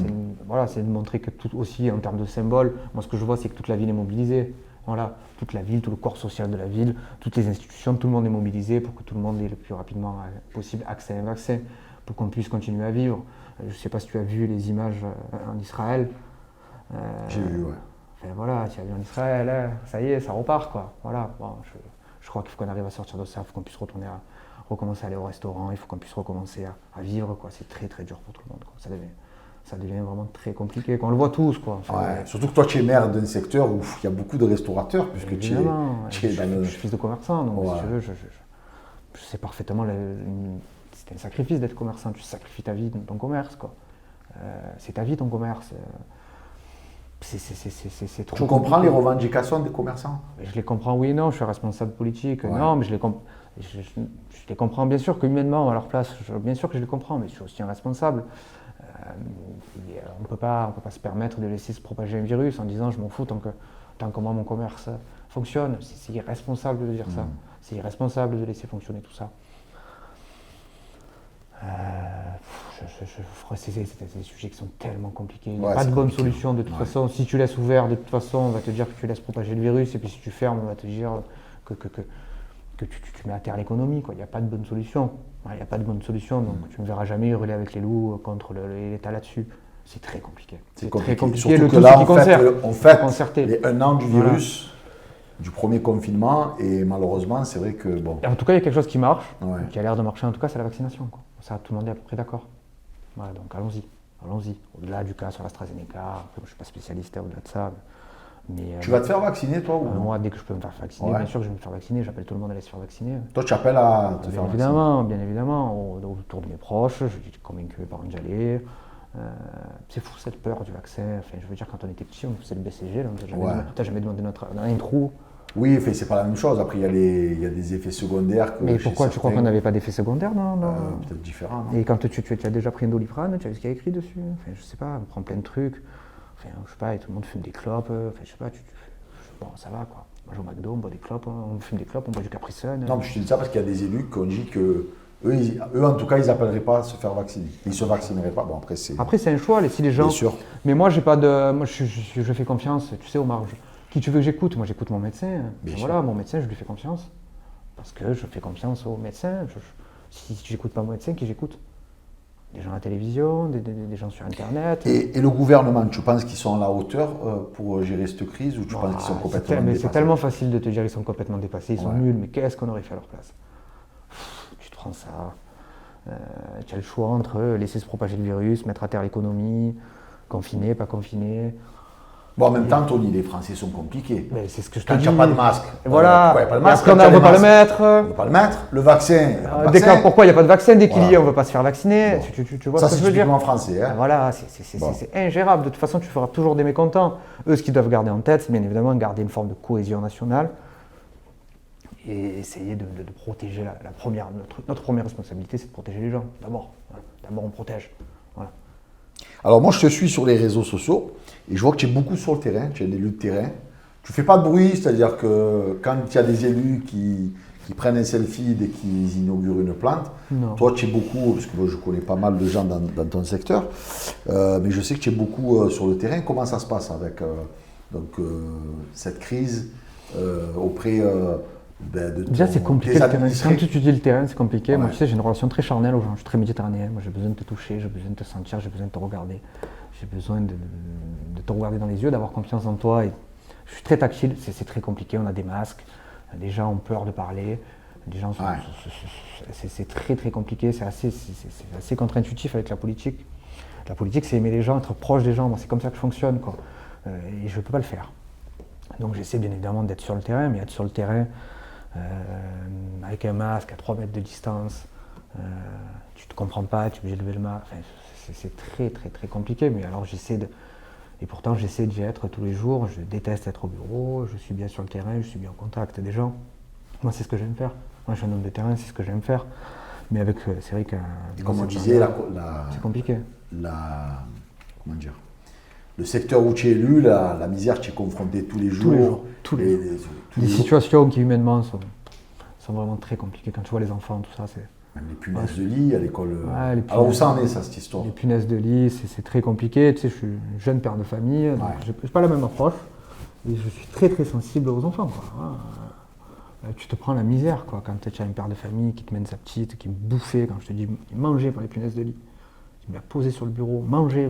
C'est de montrer que tout aussi, en termes de symbole, moi, ce que je vois, c'est que toute la ville est mobilisée. Voilà, toute la ville, tout le corps social de la ville, toutes les institutions, tout le monde est mobilisé pour que tout le monde ait le plus rapidement possible accès à un vaccin, pour qu'on puisse continuer à vivre. Je ne sais pas si tu as vu les images en Israël. J'ai vu, ouais. Enfin, voilà, tu as vu en Israël, ça y est, ça repart, quoi. Voilà, bon, je crois qu'il faut qu'on arrive à sortir de ça, il faut qu'on puisse recommencer à aller au restaurant, il faut qu'on puisse recommencer à vivre, quoi. C'est très très dur pour tout le monde, quoi. Ça devient vraiment très compliqué, quoi. On le voit tous, quoi. Enfin, ouais, surtout que toi, tu es maire d'un secteur où il y a beaucoup de restaurateurs, puisque tu es dans le... Je suis fils de commerçant, donc si tu veux, je sais parfaitement, c'est un sacrifice d'être commerçant, tu sacrifies ta vie dans ton commerce, quoi. C'est ta vie, ton commerce. C'est trop. Tu comprends les revendications des commerçants? Je les comprends, oui et non, je suis responsable politique, non, mais je les comprends bien sûr qu'humainement, à leur place, bien sûr que je les comprends, mais je suis aussi un responsable. On ne peut pas se permettre de laisser se propager un virus en disant je m'en fous tant que moi mon commerce fonctionne. C'est irresponsable de dire ça. C'est irresponsable de laisser fonctionner tout ça. C'est des sujets qui sont tellement compliqués. Il n'y a pas de bonne solution de toute façon. Si tu laisses ouvert, de toute façon, on va te dire que tu laisses propager le virus, et puis si tu fermes, on va te dire que tu mets à terre l'économie. Il n'y a pas de bonne solution. Il n'y a pas de bonne solution, donc tu ne me verras jamais hurler avec les loups contre l'État là-dessus. C'est très compliqué. C'est très compliqué. Surtout que là, on fait les 1 an du virus, du premier confinement, et malheureusement, c'est vrai que bon. En tout cas, il y a quelque chose qui marche, qui a l'air de marcher. En tout cas, c'est la vaccination, quoi. Ça, tout le monde est à peu près d'accord. Voilà, donc allons-y. Au-delà du cas sur l'AstraZeneca, après, je ne suis pas spécialiste au-delà de ça. Mais, tu vas te faire vacciner, toi ou non? Moi, dès que je peux me faire vacciner, bien sûr que je vais me faire vacciner. J'appelle tout le monde à aller se faire vacciner. Toi, tu appelles à te faire vacciner? Bien évidemment. Autour de mes proches, je suis convaincu mes parents d'y aller. C'est fou cette peur du vaccin. Enfin, je veux dire, quand on était petit, on faisait le BCG. Tu n'as jamais demandé notre trou. Oui, c'est pas la même chose. Après, il y a des effets secondaires. Mais pourquoi tu crois qu'on n'avait pas d'effets secondaires? Non. Peut-être différent. Non? Et quand tu as déjà pris un Doliprane, tu as vu ce qu'il y a écrit dessus? Enfin, je sais pas, on prend plein de trucs. Enfin, je sais pas, et tout le monde fume des clopes. Enfin, je sais pas, bon, ça va, quoi. Moi, je vais au McDo, on boit des clopes, on fume des clopes, on boit du Capri Sun. Non, mais je te dis ça parce qu'il y a des élus qui ont dit que eux, en tout cas, ils n'appelleraient pas à se faire vacciner. Ils ne se vaccineraient pas. Bon, après, c'est un choix, si les gens. Bien sûr. Mais moi, j'ai pas de. Moi, je fais confiance, tu sais, aux marges. Qui tu veux que j'écoute? Moi, j'écoute mon médecin. Voilà, mon médecin, je lui fais confiance. Parce que je fais confiance au médecin. Si j'écoute pas mon médecin, qui j'écoute? Des gens à la télévision, des gens sur Internet. Et le gouvernement, tu penses qu'ils sont à la hauteur pour gérer cette crise ou tu penses qu'ils sont complètement dépassés? C'est tellement facile de te dire qu'ils sont complètement dépassés, ils sont nuls, mais qu'est-ce qu'on aurait fait à leur place? Tu te prends ça, tu as le choix entre laisser se propager le virus, mettre à terre l'économie, confiner, pas confiner. Bon, en même temps, Tony, les Français sont compliqués. Mais c'est ce que je te Quand il dis. n'y a pas de masque. Voilà. Pourquoi il n'y a pas de Et masque? après, on ne veut pas le mettre. On ne peut pas le mettre. Le vaccin. Pourquoi il n'y a pas de vaccin? Dès qu'il y est, Voilà. on ne veut pas se faire vacciner. Bon. Tu vois Ça, ce que c'est je veux dire? typiquement français. Hein. Voilà, c'est ingérable. De toute façon, tu feras toujours des mécontents. Eux, ce qu'ils doivent garder en tête, c'est bien évidemment garder une forme de cohésion nationale et essayer de protéger notre première responsabilité, c'est de protéger les gens. D'abord, voilà. D'abord, on protège. Voilà. Alors moi, je te suis sur les réseaux sociaux et je vois que tu es beaucoup sur le terrain, tu es un élu de terrain. Tu fais pas de bruit, c'est-à-dire que quand il y a des élus qui prennent un selfie dès qu'ils inaugurent une plante, Non. toi tu es beaucoup, parce que moi, je connais pas mal de gens dans ton secteur, mais je sais que tu es beaucoup sur le terrain. Comment ça se passe avec cette crise auprès de Déjà, c'est compliqué tes le terrain. administrés? Quand tu étudies le terrain, c'est compliqué. Moi, Ouais. tu sais, j'ai une relation très charnelle aux gens. Je suis très méditerranéen. Moi, j'ai besoin de te toucher, j'ai besoin de te sentir, j'ai besoin de te regarder. J'ai besoin de te regarder dans les yeux, d'avoir confiance en toi. Et je suis très tactile. C'est très compliqué. On a des masques. Les gens ont peur de parler. Les gens sont, Ouais. c'est très très compliqué. C'est assez contre-intuitif avec la politique. La politique, c'est aimer les gens, être proche des gens. Moi, c'est comme ça que je fonctionne, quoi. Et je ne peux pas le faire. Donc, j'essaie bien évidemment d'être sur le terrain, mais être sur le terrain. Avec un masque à 3 mètres de distance, tu ne te comprends pas, tu es obligé de lever le masque. Enfin, c'est très très très compliqué, mais alors et pourtant j'essaie d'y être tous les jours. Je déteste être au bureau, je suis bien sur le terrain, je suis bien en contact des gens. Moi, c'est ce que j'aime faire. Moi, je suis un homme de terrain, c'est ce que j'aime faire. Mais c'est vrai que Comme on disait, c'est compliqué. Comment dire, le secteur où tu es élu, la misère, tu es confronté tous les jours. Tous les jours. Des situations qui humainement sont vraiment très compliquées. Quand tu vois les enfants, tout ça, c'est... Même les punaises de lit à l'école. Ouais, les Alors où punaises- ça en est, ça, cette histoire? Les punaises de lit, c'est très compliqué. Tu sais, je suis jeune père de famille, donc Ouais. je n'ai pas la même approche. Et je suis très très sensible aux enfants, quoi. Tu te prends la misère, quoi, quand tu as un père de famille qui te mène sa petite, qui me bouffait, quand je te dis manger par les punaises de lit. Il m'a posé sur le bureau, manger,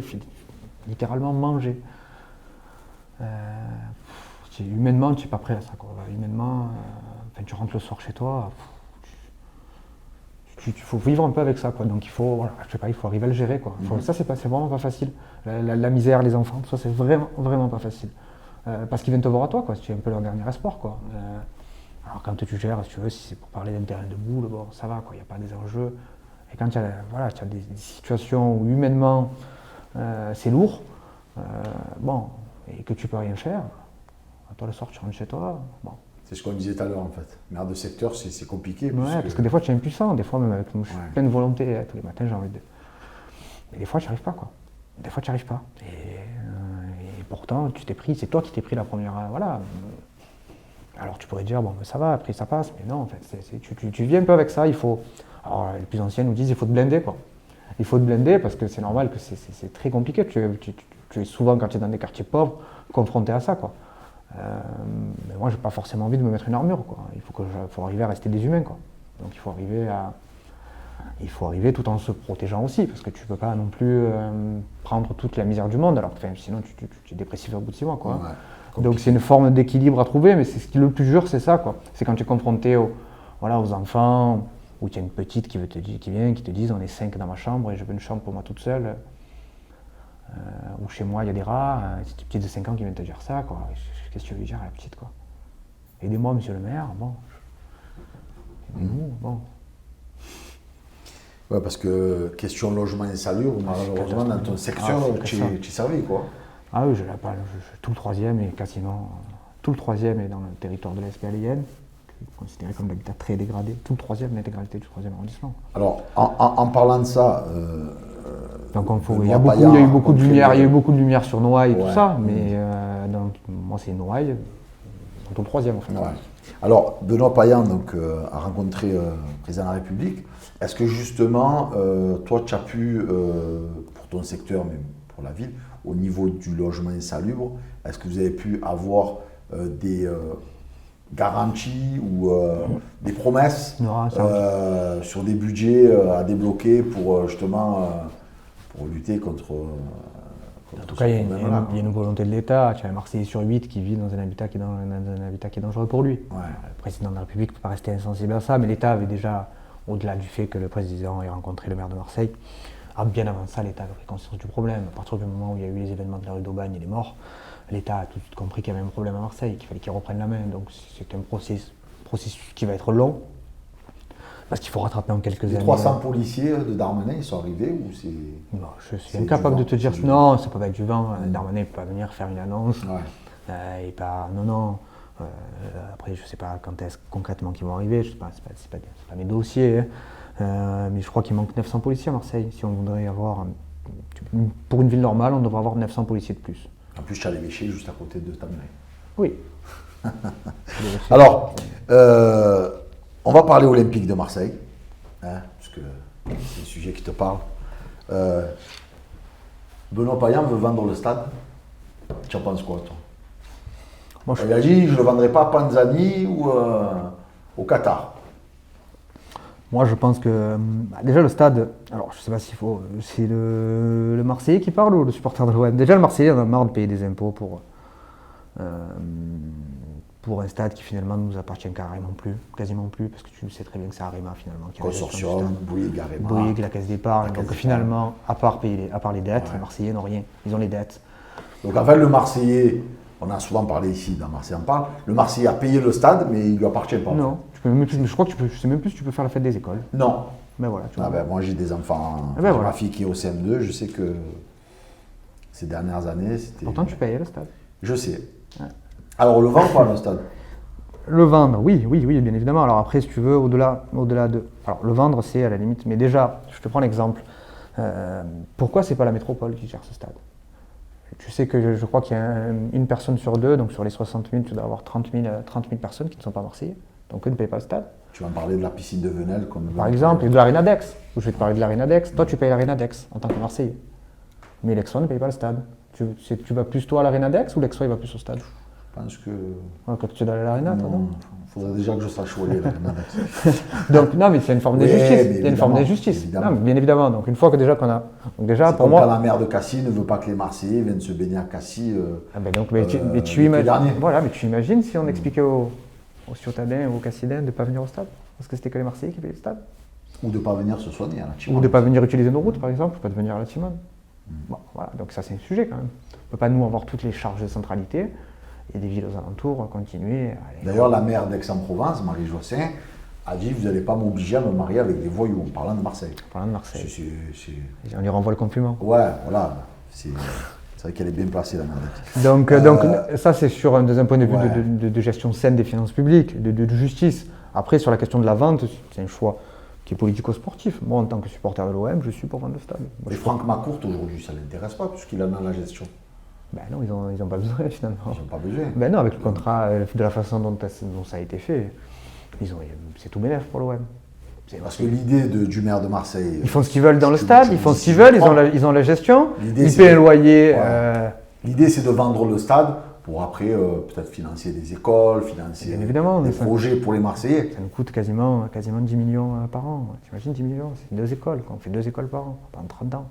littéralement manger. Humainement, tu n'es pas prêt à ça, quoi. Humainement, tu rentres le soir chez toi, il faut vivre un peu avec ça, quoi. Donc il faut, voilà, je sais pas, il faut arriver à le gérer, quoi. Ça, c'est vraiment pas facile. La misère, les enfants, tout ça, c'est vraiment pas facile. Parce qu'ils viennent te voir à toi, quoi. Si tu es un peu leur dernier espoir, quoi. Alors quand tu gères, si tu veux, si c'est pour parler d'un terrain de boule, bon, ça va, quoi. Il n'y a pas des enjeux. Et quand tu as des situations où humainement c'est lourd, et que tu peux rien faire, à toi le soir, tu rentres chez toi, bon. C'est ce qu'on disait tout à l'heure, en fait. Maire de secteur, c'est compliqué. Ouais, parce que des fois, tu es impuissant. Des fois, même avec moi, je suis plein de volonté. Tous les matins, j'ai envie de... Mais des fois, tu n'y arrives pas, quoi. Des fois, tu n'y arrives pas. Et pourtant, tu t'es pris, c'est toi qui t'es pris la première... voilà. Alors, tu pourrais dire, bon, ben, ça va, après, ça passe. Mais non, en fait, tu vis un peu avec ça. Il faut... Alors, les plus anciens nous disent, il faut te blinder, quoi. Il faut te blinder parce que c'est normal que c'est très compliqué. Tu es souvent, quand tu es dans des quartiers pauvres, confronté à ça, quoi. Mais moi, j'ai pas forcément envie de me mettre une armure, quoi. Faut arriver à rester des humains, quoi. Donc il faut arriver tout en se protégeant aussi, parce que tu peux pas non plus prendre toute la misère du monde, alors que sinon tu es dépressif au bout de 6 mois, quoi. Ouais, donc c'est une forme d'équilibre à trouver, mais c'est ce qui est le plus dur, c'est ça, quoi. C'est quand tu es confronté aux enfants, ou tu as une petite qui vient, qui te dit on est 5 dans ma chambre et je veux une chambre pour moi toute seule. Ou chez moi il y a des rats, c'est une petite de 5 ans qui vient te dire ça, quoi. Qu'est-ce que tu veux lui dire à la petite, quoi? Aidez-moi, monsieur le maire, bon. Aidez-nous, bon. Ouais, parce que question logement insalubre, malheureusement, dans ton secteur, tu servis, quoi. Ah oui, tout le troisième est quasiment... Tout le troisième est dans le territoire de la SPLIN, considéré comme l'habitat très dégradé. Tout le troisième, l'intégralité du troisième arrondissement. Alors, en parlant de ça... Donc il y a eu beaucoup de lumière sur Noailles et tout ça, mais moi c'est Noailles, dans tout le troisième en fait. Ouais. Alors, Benoît Payan a rencontré le président de la République. Est-ce que justement, toi, tu as pu, pour ton secteur, mais pour la ville, au niveau du logement insalubre, est-ce que vous avez pu avoir des garanties ou des promesses sur des budgets à débloquer pour justement pour lutter contre en tout cas, il y a une volonté de l'État. Tu as un Marseillais sur 8 qui vit dans un habitat qui est dangereux pour lui. Ouais. Le président de la République ne peut pas rester insensible à ça, mais l'État avait déjà, au-delà du fait que le président ait rencontré le maire de Marseille, bien avant ça, l'État avait pris conscience du problème. À partir du moment où il y a eu les événements de la rue d'Aubagne et les morts, l'État a tout de suite compris qu'il y avait un problème à Marseille, qu'il fallait qu'ils reprennent la main. Donc c'est un processus qui va être long, parce qu'il faut rattraper en quelques Les années. 300 policiers de Darmanin, ils sont arrivés ou c'est... Non, je suis c'est incapable du de te vent, dire. c'est du Non, ça peut pas être du vent. Darmanin ne peut pas venir faire une annonce. Ouais. Et pas. Non, non. Après, je sais pas quand est-ce concrètement qu'ils vont arriver. Je sais pas, c'est pas mes dossiers. Mais je crois qu'il manque 900 policiers à Marseille. Si on voudrait avoir. Pour une ville normale, on devrait avoir 900 policiers de plus. En plus, tu as l'évêché juste à côté de ta mairie. Oui. Alors, on va parler olympique de Marseille, hein, parce que c'est le sujet qui te parle. Benoît Payan veut vendre le stade. Tu en penses quoi, toi? Moi, Il a dit, je ne le vendrai pas à Panzani ou au Qatar. Moi, je pense que déjà le stade, alors je sais pas s'il faut, c'est le Marseillais qui parle ou le supporter de l'OM. Déjà le Marseillais en a marre de payer des impôts pour un stade qui finalement ne nous appartient carrément plus, quasiment plus, parce que tu sais très bien que c'est Arema finalement qui a la gestion du Consortium, stade. Bouygues, Arema. Bouygues, la Caisse d'épargne. La Caisse Donc d'épargne. finalement, à part les dettes, Ouais. les Marseillais n'ont rien. Ils ont les dettes. Donc en fait, le Marseillais, on a souvent parlé ici, dans Marseille on parle, le Marseillais a payé le stade, mais il ne lui appartient pas. en Non, tu peux même plus, je crois que je sais même plus si tu peux faire la fête des écoles. fait. Non. Mais voilà, tu vois. Ah ben, moi j'ai des enfants, Ah ben, j'ai voilà. ma fille qui est au CM2, je sais que ces dernières années, c'était... Pourtant, tu payais le stade. Je sais. Ouais. Alors, le vend ou pas, le stade? Le vendre, oui, bien évidemment. Alors après, si tu veux, au-delà de... Alors le vendre, c'est à la limite... Mais déjà, je te prends l'exemple. Pourquoi c'est pas la métropole qui gère ce stade? Tu sais que je crois qu'il y a une personne sur deux, donc sur les 60 000, tu dois avoir 30 000 personnes qui ne sont pas marseillais. Donc eux ne payent pas le stade. Tu vas me parler de la piscine de Venelle comme... Par exemple, et de l'Arena d'Aix. Où je vais te parler de l'Arena d'Aix. Toi, tu payes l'Arena d'Aix en tant que Marseillais. Mais l'Aixois ne paye pas le stade. Tu vas plus toi à l'Arena d'Aix ou l'Aixois il va plus au stade? Je pense que... Ouais, quand tu es dans l'Arena, toi, non? Il faudrait déjà que je sache où elle est, la Donc, non, mais c'est une forme Oui, d'injustice. mais Il y a une forme évidemment, d'injustice. évidemment. Non, mais bien évidemment. Donc, une fois que déjà qu'on a. Donc, déjà, C'est pour comme quand moi. la maire de Cassis ne veut pas que les Marseillais viennent se baigner à Cassis. Ah ben donc, mais tu l'été imagines. dernier. Voilà, mais tu imagines si on expliquait aux Ciotadins ou aux Cassidens de ne pas venir au stade? Parce que c'était que les Marseillais qui payaient le stade? Ou de ne pas venir se soigner à la Ou Timone. de ne pas venir utiliser nos routes, par exemple, pas de venir à la Timone. Bon, voilà, donc ça, c'est un sujet quand même. On ne peut pas, nous, avoir toutes les charges de centralité et des villes aux alentours continuer à aller. D'ailleurs, la maire d'Aix-en-Provence, Marie Jossin, a dit vous n'allez pas m'obliger à me marier avec des voyous, en parlant de Marseille. En parlant de Marseille. C'est- On lui renvoie le compliment. Ouais, voilà. C'est vrai qu'elle est bien placée, la maire d'Aix. Donc ça, c'est sur un deuxième point de vue Ouais. de gestion saine des finances publiques, de justice. Après, sur la question de la vente, c'est un choix qui est politico-sportif. Moi, en tant que supporter de l'OM, je suis pour vendre le stade. Moi, Et Franck Macourt, aujourd'hui, ça ne l'intéresse pas, puisqu'il en a la gestion. Ben non, ils ont pas besoin, finalement. Ils n'ont pas besoin. Ben non, avec le contrat, de la façon dont ça a été fait, c'est tout bénef pour l'OM. Parce que l'idée du maire de Marseille... Ils font ce qu'ils veulent dans le tu- stade, tu ils font me ce qu'ils dis si veulent, je comprends. ils ont la gestion, L'idée, ils c'est paient un de- loyer. Ouais. L'idée, c'est de vendre le stade pour après peut-être financer des écoles, financer Bien évidemment, des mais ça- projets pour les Marseillais. Ça nous coûte quasiment 10 millions par an. T'imagines 10 millions, c'est 2 écoles, quoi. On fait 2 écoles par an, on rentre dedans.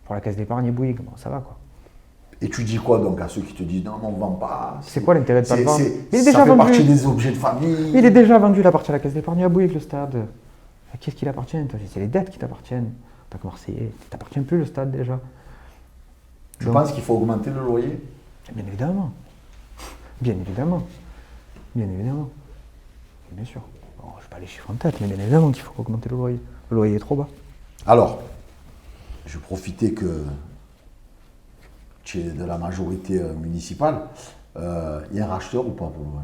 Pour la caisse d'épargne et Bouygues, bon, ça va quoi. Et tu dis quoi donc à ceux qui te disent non, on ne vend pas? C'est quoi l'intérêt de pas le vendre? Il est Ça déjà fait vendu. partie des objets de famille. Il est déjà vendu, il appartient à la caisse d'épargne et à Bouygues, le stade. À qui est-ce qu'il appartient? Toi, c'est les dettes qui t'appartiennent. En tant que Marseillais, il t'appartient plus le stade déjà. Tu Donc- penses qu'il faut augmenter le loyer? Bien évidemment. Bien évidemment. Bien évidemment. Bien sûr. Bon, je n'ai pas les chiffres en tête, mais bien évidemment qu'il faut augmenter le loyer. Le loyer est trop bas. Alors, je vais profiter que tu es de la majorité municipale. Il y a un racheteur ou pas pour l'OM?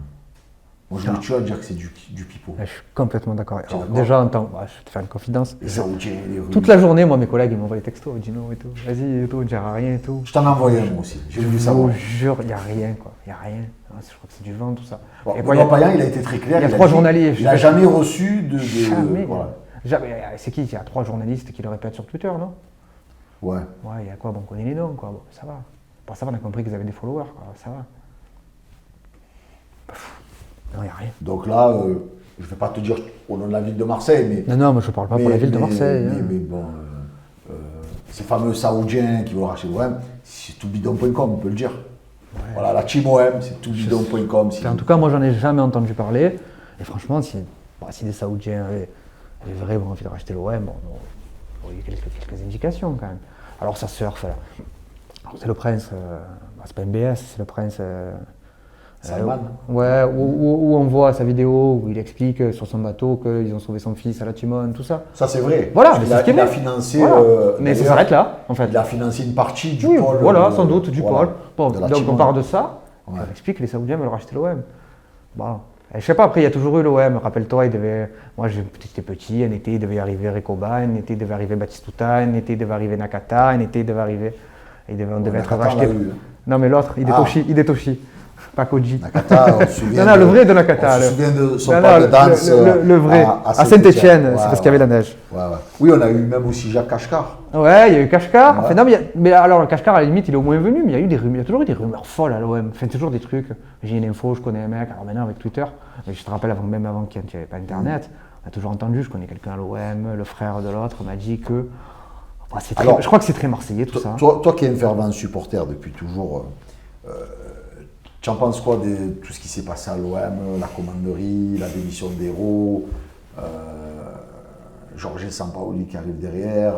Moi, je Non. me tue à dire que c'est du pipeau. Je suis complètement d'accord. Tu es Alors, d'accord déjà, je vais te faire une confidence. Les Saoudiens, les Russes. Toute la journée, moi, mes collègues, ils m'envoient des textos. Dino et tout. Vas-y, et tout, on dira rien et tout. Je t'en ai envoyé un, moi aussi. J'ai voulu Je savoir. vous jure, il n'y a rien, quoi. Il n'y a rien. Je crois que c'est du vent, tout ça. Bon, Et quoi, Benoît Payan, il a été très clair. il y a a 3 dit, journalistes. Il n'a jamais reçu de... Jamais. Voilà. Jamais. C'est qui? Il y a 3 journalistes qui le répètent sur Twitter, non? Ouais. Ouais, il y a quoi? Bon, on connaît les noms, quoi. Bon, ça va. Pour ça, on a compris qu'ils avaient des followers, quoi. Ça va. Non, il n'y a rien. Donc là, je ne vais pas te dire au nom de la ville de Marseille, mais... Non, non, moi je parle pas pour la ville de Marseille. Mais, hein. mais bon, ces fameux Saoudiens qui veulent racheter l'OM, c'est toutbidon.com, on peut le dire. Voilà, la team OM, c'est toutbidon.com. En tout cas, moi j'en ai jamais entendu parler. Et franchement, si des Saoudiens avaient vraiment envie de racheter l'OM, bon, il y a quelques indications quand même. Alors ça surfe, là. Alors, c'est le prince, c'est pas MBS, c'est le prince. Salman. Ouais, où on voit sa vidéo où il explique sur son bateau qu'ils ont sauvé son fils à la timone, tout ça. Ça, c'est vrai. Voilà, mais Il a financé. Voilà. Mais ça s'arrête là, en fait. Il a financé une partie du oui, pôle. Voilà, sans doute, du voilà, pôle. Bon, de la donc Timone. on part de ça. Ouais. On explique que les Saoudiens veulent racheter l'OM. Bon. Et je sais pas, après, il y a toujours eu l'OM. Rappelle-toi, moi, j'étais petit, un été, il devait arriver Recoba, un été, il devait arriver Batistuta, un été, il devait arriver Nakata, un été, il devait arriver. On devait être Nakata, racheté. on l'a eu, hein. Non, mais l'autre, Hidetoshi. Pas Koji. Nakata, on se souvient. Non, le vrai de Nakata. On se souvient de son Non, pas non, de danse. le vrai, à Saint-Etienne, c'est parce qu'il y avait la neige. Ouais. Oui, on a eu même aussi Jacques Kachkar. Ouais, il y a eu Kachkar. Ouais. Enfin, non, mais alors, le Kachkar, à la limite, il est au moins venu, mais il y a toujours eu des rumeurs folles à l'OM. Enfin, toujours des trucs. J'ai une info, je connais un mec. Alors maintenant, avec Twitter, mais je te rappelle, même avant qu'il n'y avait pas Internet, on a toujours entendu, je connais quelqu'un à l'OM, le frère de l'autre m'a dit que. Alors, je crois que c'est très marseillais tout ça. Toi qui es un fervent supporter depuis toujours, tu en penses quoi de tout ce qui s'est passé à l'OM, la commanderie, la démission d'Hérault, Jorge Sampaoli qui arrive derrière,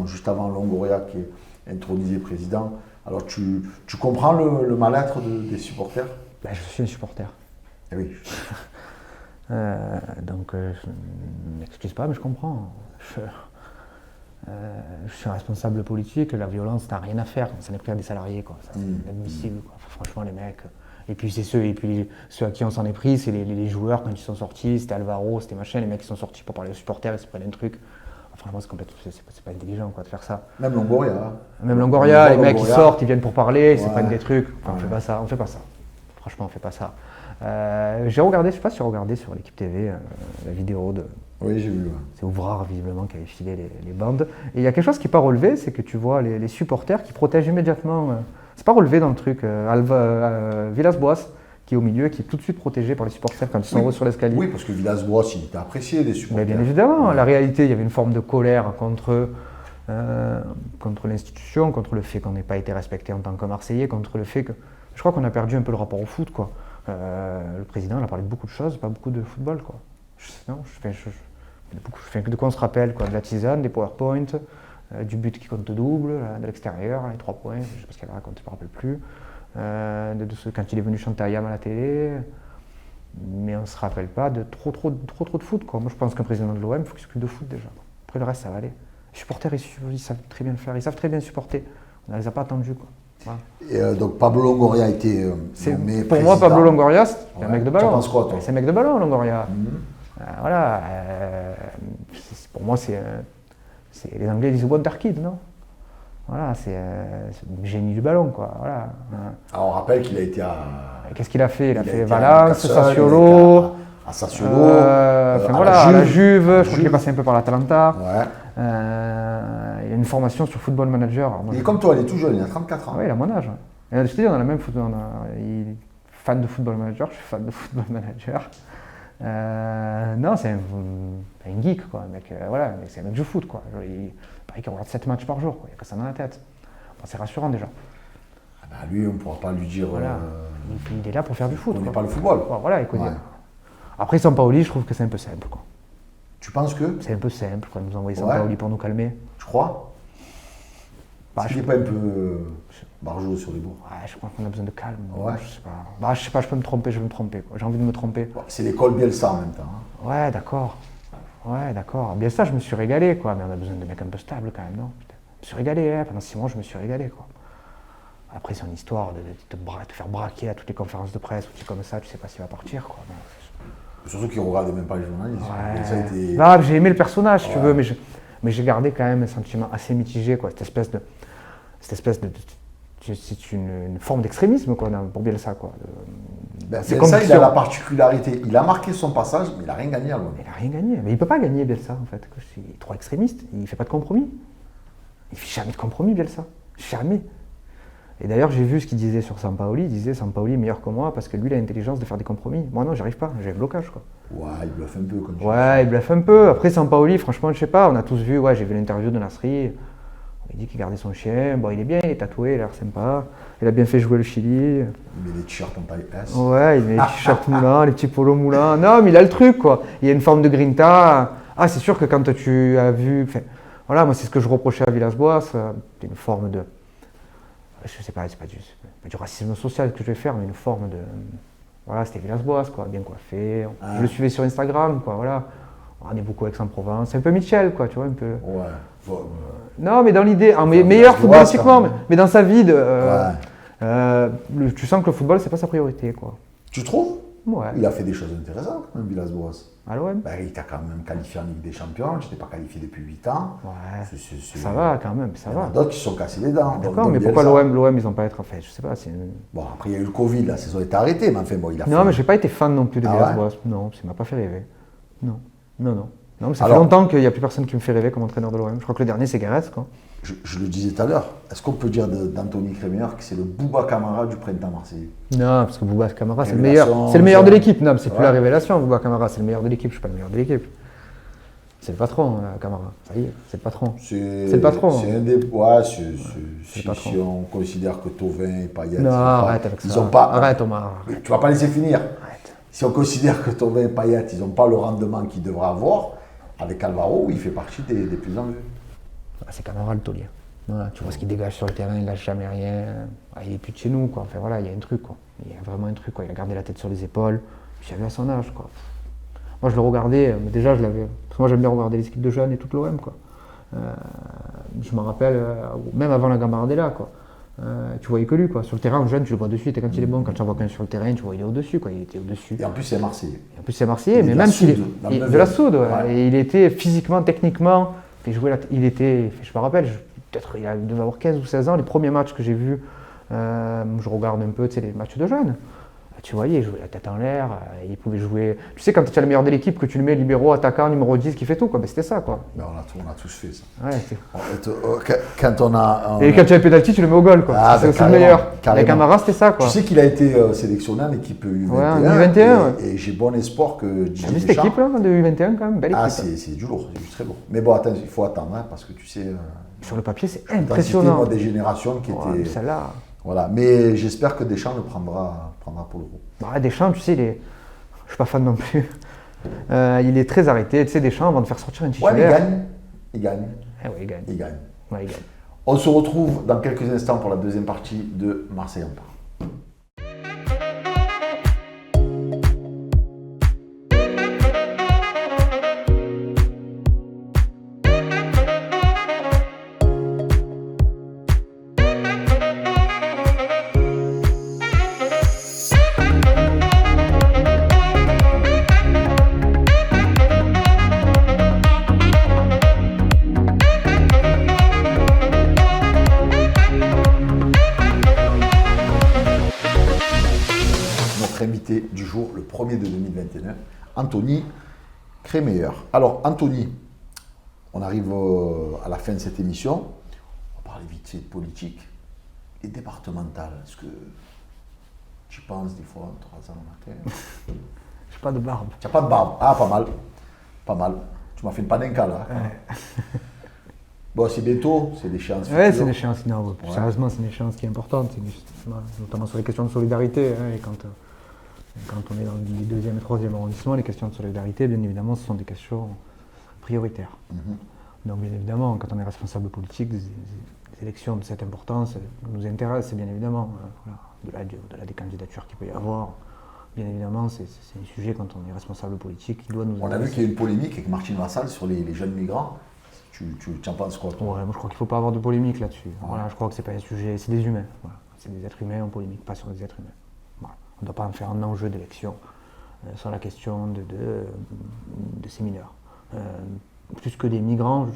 juste avant Longoria qui est intronisé président. Alors tu comprends le mal-être des supporters? Ben, je suis un supporter. Eh oui. Donc je ne m'excuse pas, mais je comprends. Je suis un responsable politique, la violence n'a rien à faire, ça n'est pris à des salariés, quoi. C'est inadmissible, quoi. Enfin, franchement les mecs. Et puis ceux à qui on s'en est pris, c'est les joueurs quand ils sont sortis, c'était Alvaro, c'était machin, les mecs qui sont sortis pour parler aux supporters, ils se prennent un truc. Franchement c'est complètement, c'est pas intelligent quoi de faire ça. Même Longoria. Même Longoria, les mecs qui sortent, ils viennent pour parler, ils se prennent des trucs. Enfin, Ouais. on fait pas ça. Franchement on fait pas ça. J'ai regardé, je sais pas si tu as regardé sur l'équipe TV la vidéo de. Oui, j'ai vu. Ouais. C'est Ouvrard, visiblement, qui avait filé les bandes. Et il y a quelque chose qui n'est pas relevé, c'est que tu vois les supporters qui protègent immédiatement. C'est pas relevé dans le truc. Villas-Boas, qui est au milieu, qui est tout de suite protégé par les supporters quand ils sont en haut sur l'escalier. Oui, parce que Villas-Boas, il était apprécié des supporters. Mais bien évidemment, la réalité, il y avait une forme de colère contre l'institution, contre le fait qu'on n'ait pas été respecté en tant que Marseillais, contre le fait que. Je crois qu'on a perdu un peu le rapport au foot, quoi. Le président, il a parlé de beaucoup de choses, pas beaucoup de football, quoi. De quoi on se rappelle, quoi, de la tisane, des PowerPoint, du but qui compte double, de l'extérieur, les 3 points, je ne sais pas ce qu'elle raconte, je ne me rappelle plus, quand il est venu chanter Ayam à la télé, mais on ne se rappelle pas de trop de foot, quoi. Moi je pense qu'un président de l'OM, il faut qu'il s'occupe de foot déjà. Après le reste ça va aller. Les supporters ils savent très bien le faire, ils savent très bien supporter, on ne les a pas attendus, quoi. Voilà. Et donc Pablo Longoria a été nommé pour président. moi, Pablo Longoria, c'est un mec de ballon. Tu en penses quoi, toi? C'est un mec de ballon, Longoria. Voilà. Pour moi, c'est les Anglais disent Wonder Kid, non? Voilà, c'est un génie du ballon, quoi. Voilà. Alors on rappelle qu'il a été à. Qu'est-ce qu'il a fait? Il a fait été Valence, à Newcastle, Sassuolo. à Sassuolo. À la Juve. Je crois qu'il est passé un peu par l'Atalanta. Ouais. Il a une formation sur Football Manager. Alors, moi, Il est comme toi, il est tout jeune, il a 34 ans. Oui, il a mon âge. Et je te dis, on a la même football. Il est fan de Football Manager, je suis fan de Football Manager. Non, c'est un geek, quoi. Un mec, voilà, c'est un mec du foot, quoi. Il paraît qu'il regarde 7 matchs par jour, quoi. Il a que ça dans la tête. Bon, c'est rassurant déjà. Ah bah, lui, on ne pourra pas lui dire. Voilà. Il est là pour faire du foot. On n'est quoi. pas le football. Bon, voilà, il connaît. Ouais. Après, Sampaoli, je trouve que c'est un peu simple, quoi. Tu penses que? C'est un peu simple, quoi, de nous envoyer Sampaoli pour nous calmer. Tu crois? Est-ce qu'il n'est pas un peu barjot sur les bords? Ouais, je crois qu'on a besoin de calme. Ouais. Je sais pas. Je sais pas, je peux me tromper, quoi. J'ai envie de me tromper. Bon, c'est l'école Bielsa en même temps. Hein. Ouais, d'accord. Bien ça, je me suis régalé, quoi. Mais on a besoin de mecs un peu stables, quand même, non? Putain. Je me suis régalé, hein. Pendant 6 mois, je me suis régalé, quoi. Après, c'est une histoire de te faire braquer à toutes les conférences de presse, ou trucs comme ça, tu sais pas s'il va partir, quoi. Surtout qu'il ne regardait même pas les journalistes. Ouais. Ça a été... Là, j'ai aimé le personnage, si tu veux, mais j'ai gardé quand même un sentiment assez mitigé, quoi. Cette espèce de c'est une forme d'extrémisme, quoi, pour Bielsa, quoi. C'est comme ça, il a la particularité. Il a marqué son passage, mais il n'a rien gagné à l'OM. Il n'a rien gagné. Mais il ne peut pas gagner, Bielsa, en fait. Il est trop extrémiste. Il ne fait pas de compromis. Il ne fait jamais de compromis, Bielsa. Jamais. Et d'ailleurs, j'ai vu ce qu'il disait sur Sampaoli. Il disait Sampaoli est meilleur que moi parce que lui, il a l'intelligence de faire des compromis. Moi, non, j'arrive pas. J'ai un blocage, quoi. Ouais, il bluffe un peu. Comme ouais, il bluffe un peu. Après, Sampaoli, franchement, je sais pas. On a tous vu, j'ai vu l'interview de Nasri. Il dit qu'il gardait son chien. Bon, il est bien, il est tatoué, il a l'air sympa. Il a bien fait jouer le Chili. Il met des t-shirts en taille S. Ouais, il met les t-shirts moulants, les petits polos moulants. Non, mais il a le truc, quoi. Il y a une forme de grinta. Ah, c'est sûr que quand tu as vu... Voilà, moi, c'est ce que je reprochais à Villas-Boas. Une forme de... je sais pas, c'est pas du racisme social que je vais faire, mais une forme de. Voilà, c'était Villas-Boas, quoi, bien coiffé. Je le suivais sur Instagram, quoi, voilà. On est beaucoup Aix-en-Provence. C'est un peu Michel, quoi, tu vois, un peu. Ouais. Non, mais dans l'idée, mais Enfin, meilleur Villas-Boas, footballistiquement, quand même. mais dans sa vie, Ouais. tu sens que le football, c'est pas sa priorité, quoi. Tu trouves? Ouais. Il a fait des choses intéressantes, quand même, Villas-Boas. À l'OM. Ben, il t'a quand même qualifié en Ligue des Champions, tu n'étais pas qualifié depuis 8 ans. Ouais. Ça va quand même, ça Il y en va. a d'autres qui se sont cassés les dents. D'accord, mais pourquoi l'OM, ils n'ont pas être en fait, je sais pas. Bon, après, il y a eu le Covid, la saison était arrêtée, mais enfin, bon, il a fait. Non, mais j'ai pas été fan non plus de Villas-Boas. Ouais. Non, ça m'a pas fait rêver. Non, mais ça fait longtemps qu'il n'y a plus personne qui me fait rêver comme entraîneur de l'OM. Je crois que le dernier, c'est Gareth, quoi. Je le disais tout à l'heure, est-ce qu'on peut dire d'Anthony Crémière que c'est le Bouba Camara du printemps marseillais? Non, parce que Bouba Camara, c'est le Révélation, meilleur. C'est le meilleur de l'équipe. Non, mais c'est plus Ouais. la révélation, Bouba Camara, c'est le meilleur de l'équipe. Je suis pas le meilleur de l'équipe. C'est le patron, Camara. Ça y est, c'est le patron. C'est le patron. C'est un des. Ouais, le patron. si on considère que Thauvin et Payet. Non, arrête avec ça. Ils ont pas. Arrête, Omar. Mais tu vas pas laisser finir. Arrête. Si on considère que Thauvin et Payet, ils n'ont pas le rendement qu'ils devraient avoir, avec Alvaro, il fait partie des plus en vue. Ah, c'est Camara le taulier. Voilà, tu vois ce qu'il dégage sur le terrain, il lâche jamais rien. Ah, il est plus de chez nous, quoi. Enfin voilà, il y a un truc, quoi. Il y a vraiment un truc, quoi. Il a gardé la tête sur les épaules. Puis j'avais à son âge, quoi. Moi, je le regardais, mais déjà, je l'avais. Parce que moi, j'aime bien regarder les équipes de jeunes et toute l'OM, quoi. Je me rappelle, même avant la Gambardella, quoi. Tu voyais que lui, quoi. Sur le terrain, jeune, tu le vois de suite. Et quand il est bon, quand tu en vois qu'un sur le terrain, tu vois, il est au-dessus, quoi. Il était au-dessus. Et en plus, c'est Marseillais. Et en plus, c'est Marseillais, Il est mais de la même s'il est. Soude, dans le De la neuvième. Soude, ouais. Ouais. Et il était physiquement, techniquement. Il était. Je me rappelle, peut-être il devait avoir 15 ou 16 ans, les premiers matchs que j'ai vus, je regarde un peu, tu sais, les matchs de jeunes. Tu voyais, il jouait la tête en l'air, il pouvait jouer. Tu sais, quand tu as le meilleur de l'équipe, que tu le mets libéraux, attaquant, numéro 10, qui fait tout, quoi. Ben, c'était ça, quoi. Ben, on a tous fait ça. Ouais, Quand on a. Et quand tu as le penalty, tu le mets au goal, quoi. Ah, c'est ben, aussi le carrément, meilleur. carrément. Avec Camara, c'était ça, quoi. Tu sais qu'il a été sélectionné en équipe U21. Ouais, en U21, et j'ai bon espoir que T'as Didier vu cette Deschamps. équipe, là, de U21, quand même, belle équipe. Ah, c'est du lourd, c'est du très lourd. Mais bon, attends, il faut attendre, hein, parce que tu sais. Sur le papier, c'est D'antité, impressionnant. moi, des générations qui Ouais, mais étaient. celle-là. Voilà. Mais j'espère que Deschamps le prendra pour le groupe. Bah, Deschamps, tu sais, je suis pas fan non plus. Il est très arrêté. Tu sais, Deschamps, avant de faire sortir un Ouais, titulaire. mais il gagne. Il gagne. Eh ouais, il gagne. Il gagne. Ouais, il gagne. On se retrouve dans quelques instants pour la deuxième partie de Marseille en parle. Notre invité du jour, le premier de 2021, Anthony Crémeyer. Alors, Anthony, on arrive à la fin de cette émission. On va parler vite fait de politique et départementale. Est-ce que tu penses des fois, en 3 ans le matin? J'ai pas de barbe. Tu n'as pas de barbe? Ah, pas mal. Pas mal. Tu m'as fait une panenka là. Bon, c'est bientôt, c'est l'échéance. Ouais, c'est future. une échéance. Non, plus sérieusement, c'est une échéance qui est importante. Notamment sur les questions de solidarité. Hein, et quand on est dans les 2e et 3e arrondissements, les questions de solidarité, bien évidemment, ce sont des questions prioritaires. Donc, bien évidemment, quand on est responsable politique, des élections de cette importance nous intéressent, bien évidemment. Voilà, au-delà des candidatures qu'il peut y avoir. Bien évidemment, c'est un sujet, quand on est responsable politique, qui doit nous On a vu qu'il y a eu une polémique avec Martine Vassal sur les jeunes migrants. Tu en penses quoi, toi? Ouais, moi je crois qu'il ne faut pas avoir de polémique là-dessus. Voilà, je crois que c'est pas un sujet, c'est des humains. Voilà. C'est des êtres humains, on polémique pas sur des êtres humains. Voilà. On ne doit pas en faire un enjeu d'élection sur la question de ces mineurs. Plus que des migrants, le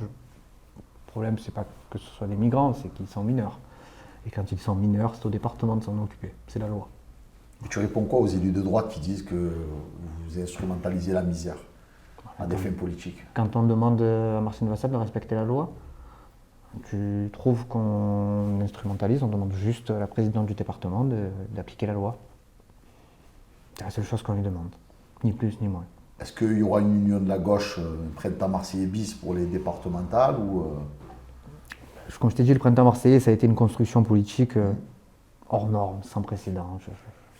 problème c'est pas que ce soit des migrants, c'est qu'ils sont mineurs. Et quand ils sont mineurs, c'est au département de s'en occuper. C'est la loi. Et tu réponds quoi aux élus de droite qui disent que vous instrumentalisez la misère à des fins politiques? Quand on demande à Martine Vassal de respecter la loi, tu trouves qu'on instrumentalise, on demande juste à la présidente du département d'appliquer la loi. C'est la seule chose qu'on lui demande, ni plus ni moins. Est-ce qu'il y aura une union de la gauche, un printemps marseillais bis pour les départementales ou Comme je t'ai dit, le printemps marseillais, ça a été une construction politique hors norme, sans précédent. Je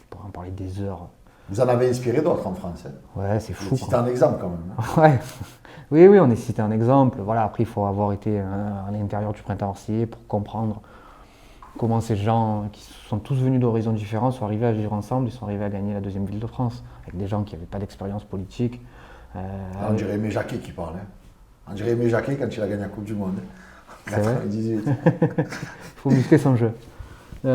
pourrais en parler des heures. Vous en avez inspiré d'autres en France, hein? Ouais, c'est fou. C'est un exemple quand même. Hein. Ouais. Oui, on est cité un exemple. Voilà, après, il faut avoir été à l'intérieur du printemps marseillais pour comprendre comment ces gens qui sont tous venus d'horizons différents sont arrivés à vivre ensemble, ils sont arrivés à gagner la deuxième ville de France, avec des gens qui n'avaient pas d'expérience politique. On dirait Aimé Jacquet qui parle. Hein. On dirait Aimé Jacquet quand il a gagné la Coupe du Monde. C'est vrai. 98. Il faut muscler son jeu. Non,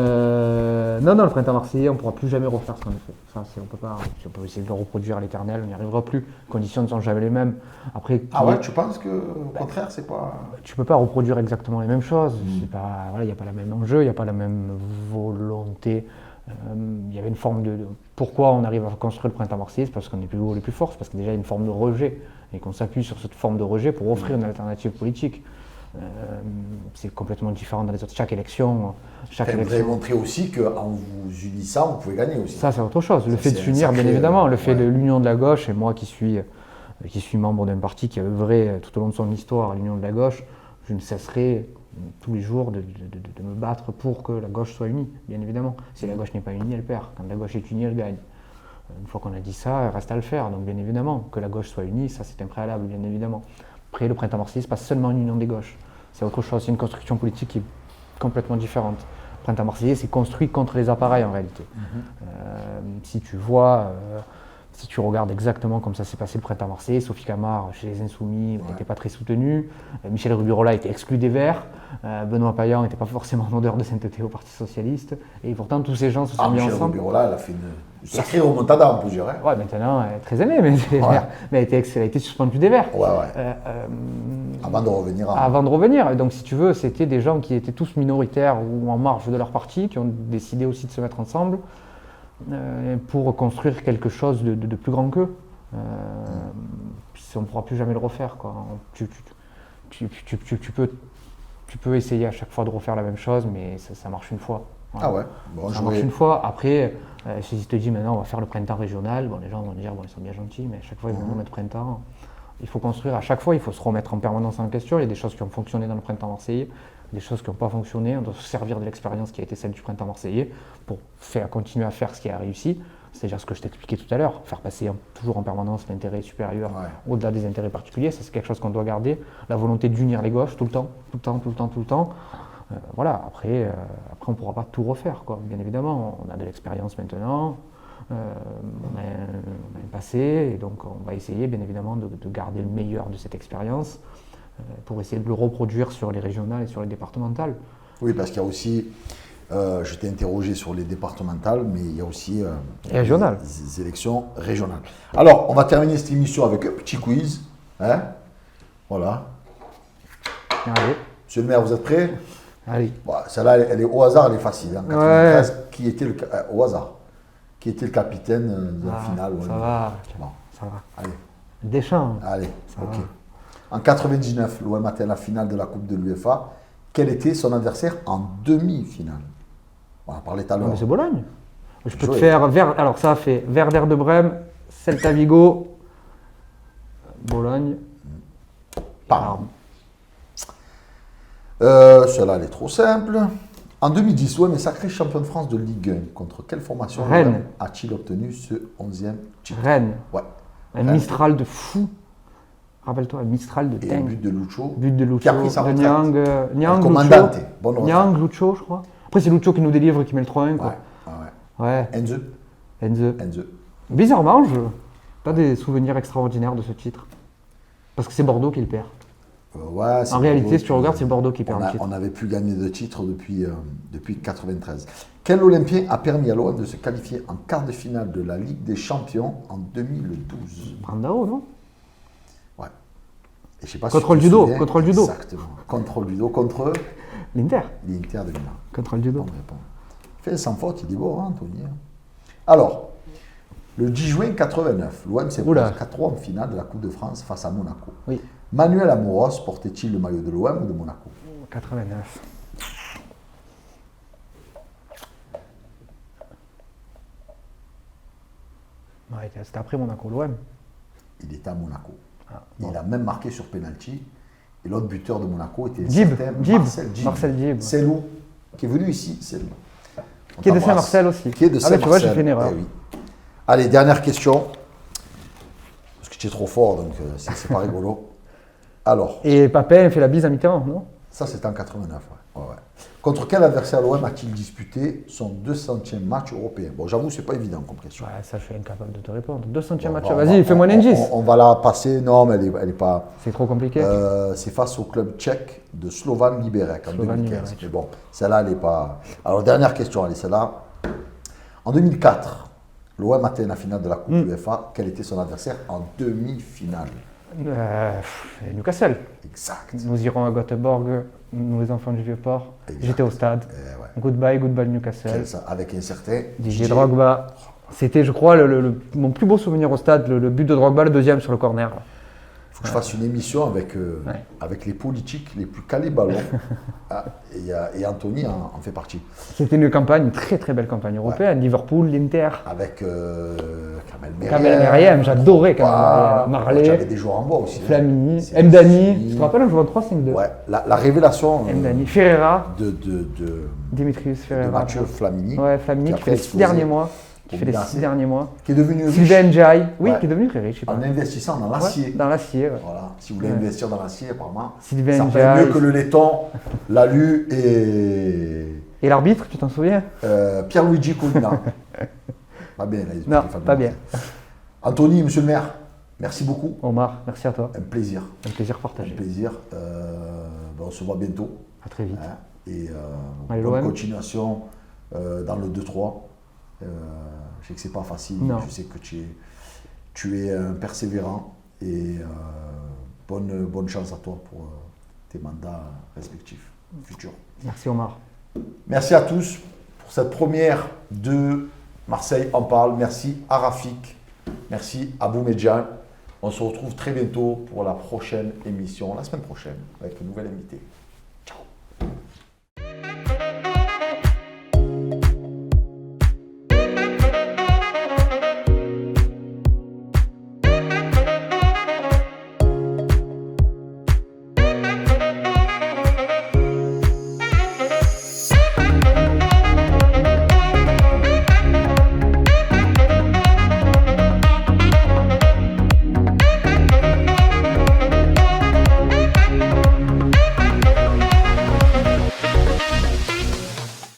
le printemps marseillais, on ne pourra plus jamais refaire ce qu'on a fait. Ça, on peut essayer de le reproduire à l'éternel, on n'y arrivera plus. Les conditions ne sont jamais les mêmes. Après, tu penses qu'au contraire, c'est pas... Tu ne peux pas reproduire exactement les mêmes choses. Il n'y a pas le même enjeu, il n'y a pas la même volonté. Il y avait une forme de... Pourquoi on arrive à construire le printemps marseillais? C'est parce qu'on est plus haut, les plus forts, c'est parce qu'il y a déjà une forme de rejet. Et qu'on s'appuie sur cette forme de rejet pour offrir une alternative politique. C'est complètement différent dans les autres. Chaque élection. Vous avez montré aussi qu'en vous unissant, vous pouvez gagner aussi. Ça, c'est autre chose. Le fait de s'unir, bien évidemment. Le fait de l'union de la gauche, et moi qui suis membre d'un parti qui a œuvré tout au long de son histoire à l'union de la gauche, je ne cesserai tous les jours de me battre pour que la gauche soit unie, bien évidemment. Si la gauche n'est pas unie, elle perd. Quand la gauche est unie, elle gagne. Une fois qu'on a dit ça, il reste à le faire. Donc, bien évidemment, que la gauche soit unie, ça, c'est un préalable, bien évidemment. Après, le printemps marseillais, ce n'est pas seulement une union des gauches. C'est autre chose. C'est une construction politique qui est complètement différente. Le printemps marseillais, c'est construit contre les appareils, en réalité. Si tu vois... Si tu regardes exactement comme ça s'est passé le printemps marseillais, Sophie Camard, chez les Insoumis, n'était pas très soutenue. Michel Rubirola était exclu des Verts. Benoît Payan n'était pas forcément un odeur de sainteté au Parti Socialiste. Et pourtant, tous ces gens se sont mis Michel ensemble. Rubirola, elle a fait une sacrée remontada, on peut dire. Hein. Ouais, maintenant, elle est très aimée, mais elle a été suspendue des Verts. Avant de revenir. Avant de revenir. Et donc, si tu veux, c'était des gens qui étaient tous minoritaires ou en marge de leur parti, qui ont décidé aussi de se mettre ensemble. Pour construire quelque chose de plus grand qu'eux. On ne pourra plus jamais le refaire. Quoi. Tu peux essayer à chaque fois de refaire la même chose, mais ça marche une fois. Voilà. Ah ouais bon, ça marche une fois. Après, si je te dis maintenant on va faire le printemps régional, les gens vont dire ils sont bien gentils, mais à chaque fois ils vont nous mettre printemps. Il faut construire à chaque fois, il faut se remettre en permanence en question. Il y a des choses qui ont fonctionné dans le printemps marseillais, des choses qui n'ont pas fonctionné. On doit se servir de l'expérience qui a été celle du printemps marseillais pour continuer à faire ce qui a réussi. C'est-à-dire ce que je t'expliquais tout à l'heure, faire passer toujours en permanence l'intérêt supérieur au-delà des intérêts particuliers. Ça, c'est quelque chose qu'on doit garder. La volonté d'unir les gauches tout le temps. Voilà, après on ne pourra pas tout refaire, quoi. Bien évidemment. On a de l'expérience maintenant. On a un passé, et donc on va essayer bien évidemment de garder le meilleur de cette expérience pour essayer de le reproduire sur les régionales et sur les départementales. Oui, parce qu'il y a aussi, je t'ai interrogé sur les départementales, mais il y a aussi les élections régionales. Alors, on va terminer cette émission avec un petit quiz. Hein, voilà. Allez. Monsieur le maire, vous êtes prêts? Allez. Bon, celle-là, elle est au hasard, elle est facile. Hein, 93, qui était au hasard? Qui était le capitaine de la finale? Ça va. Allez. Deschamps. Allez, ok. En 99, l'OM atteint la finale de la Coupe de l'UEFA. Quel était son adversaire en demi-finale? On en parlait tout à l'heure. C'est Bologne. Je peux te faire... Alors ça a fait Werder de Brême, Celta Vigo, Bologne, Parme. Celle-là, elle est trop simple. En 2010, l'OM est sacré champion de France de Ligue 1. Contre quelle formation Rennes a-t-il obtenu ce 11e titre? Rennes. Ouais. Un Mistral de fou. Rappelle-toi, un Mistral de dingue. Et un but de Lucho. Qui a pris sa retraite. Niang, Commandante. Bonne retraite. Niang, Lucho, je crois. Après, c'est Lucho qui nous délivre et qui met le 3-1. Quoi. Ouais. Enze. Bizarrement, je n'ai pas des souvenirs extraordinaires de ce titre. Parce que c'est Bordeaux qui le perd. En réalité, si tu regardes, c'est Bordeaux qui perd le titre. On n'avait plus gagné de titre depuis 1993. Quel Olympien a permis à l'OM de se qualifier en quart de finale de la Ligue des Champions en 2012? Brandao, non? Ouais. Et je sais pas contrôle du dos. Contrôle du dos. Exactement. Contrôle du dos contre l'Inter. L'Inter de Milan. Contrôle du dos. Il fait sans faute, il dit bon, hein, Anthony. Alors, le 10 juin 89, l'OM s'est posé 4-3 en finale de la Coupe de France face à Monaco. Oui. Manuel Amoros portait-il le maillot de l'OM ou de Monaco? 89. Ouais, c'était après Monaco, l'OM. Il était à Monaco. Il a même marqué sur penalty. Et l'autre buteur de Monaco était Marcel Dib. C'est Lou, qui est venu ici. C'est Lou. Qui est de Saint-Marcel aussi. Qui est de Saint-Marcel. Tu vois, j'ai fait une erreur. Oui. Allez, dernière question. Parce que tu es trop fort, donc c'est pas rigolo. Alors. Et Papin fait la bise à Mitterrand, non? Ça, c'était en 89, ouais. Contre quel adversaire l'OM a-t-il disputé son 200e match européen? Bon, j'avoue, c'est pas évident comme question. Ouais, ça, je suis incapable de te répondre. 200e Bon, match, on va- vas-y, fais-moi un indice. on va la passer. Non, mais elle est pas. C'est trop compliqué. C'est face au club tchèque de Slovan Liberec en Slovan 2015. Liberec. Mais bon, celle-là, elle n'est pas. Alors, dernière question, allez, celle-là. En 2004, l'OM atteint la finale de la Coupe UEFA. Quel était son adversaire en demi-finale? Newcastle. Exact. Nous irons à Göteborg, nous les enfants du Vieux-Port. Exact. J'étais au stade. Ouais. Goodbye Newcastle. Avec un certain Didier Drogba. C'était, je crois, mon plus beau souvenir au stade, le but de Drogba, le deuxième sur le corner. Il faut que je fasse une émission avec les politiques les plus calés ballons. Et Anthony en fait partie. C'était une campagne, une très très belle campagne européenne. Liverpool, l'Inter. Avec Kamel Meriem, j'adorais Kamel Meriem. Marley. J'avais des joueurs en bois aussi. Flamini, Mdani. Tu te rappelles, on jouait en 3-5-2. Ouais, la révélation Mdani, Ferreira. de Dimitrius Ferreira. Mathieu Flamini. Ouais, Flamini qui fait les 6 derniers mois. Qui est devenu riche. Sylvain Ndiaye. Oui, qui est devenu très riche. En investissant dans l'acier. Ouais, dans l'acier, ouais. Voilà. Si vous voulez investir dans l'acier, apparemment, Sylvain ça Ndiaye. paye mieux que le laiton, l'alu et l'arbitre, tu t'en souviens? Pierluigi Collina. Pas bien, là, non, pas bien. Anthony, monsieur le maire, merci beaucoup. Omar, merci à toi. Un plaisir. Un plaisir partagé. Un plaisir. On se voit bientôt. À très vite. Et Allez, bonne continuation dans le 2-3. Je sais que c'est pas facile, non. Je sais que tu es un persévérant et bonne chance à toi pour tes mandats respectifs futurs. Merci Omar. Merci à tous pour cette première de Marseille en parle. Merci à Rafik, merci à Boumedjan. On se retrouve très bientôt pour la prochaine émission, la semaine prochaine, avec un nouvel invité.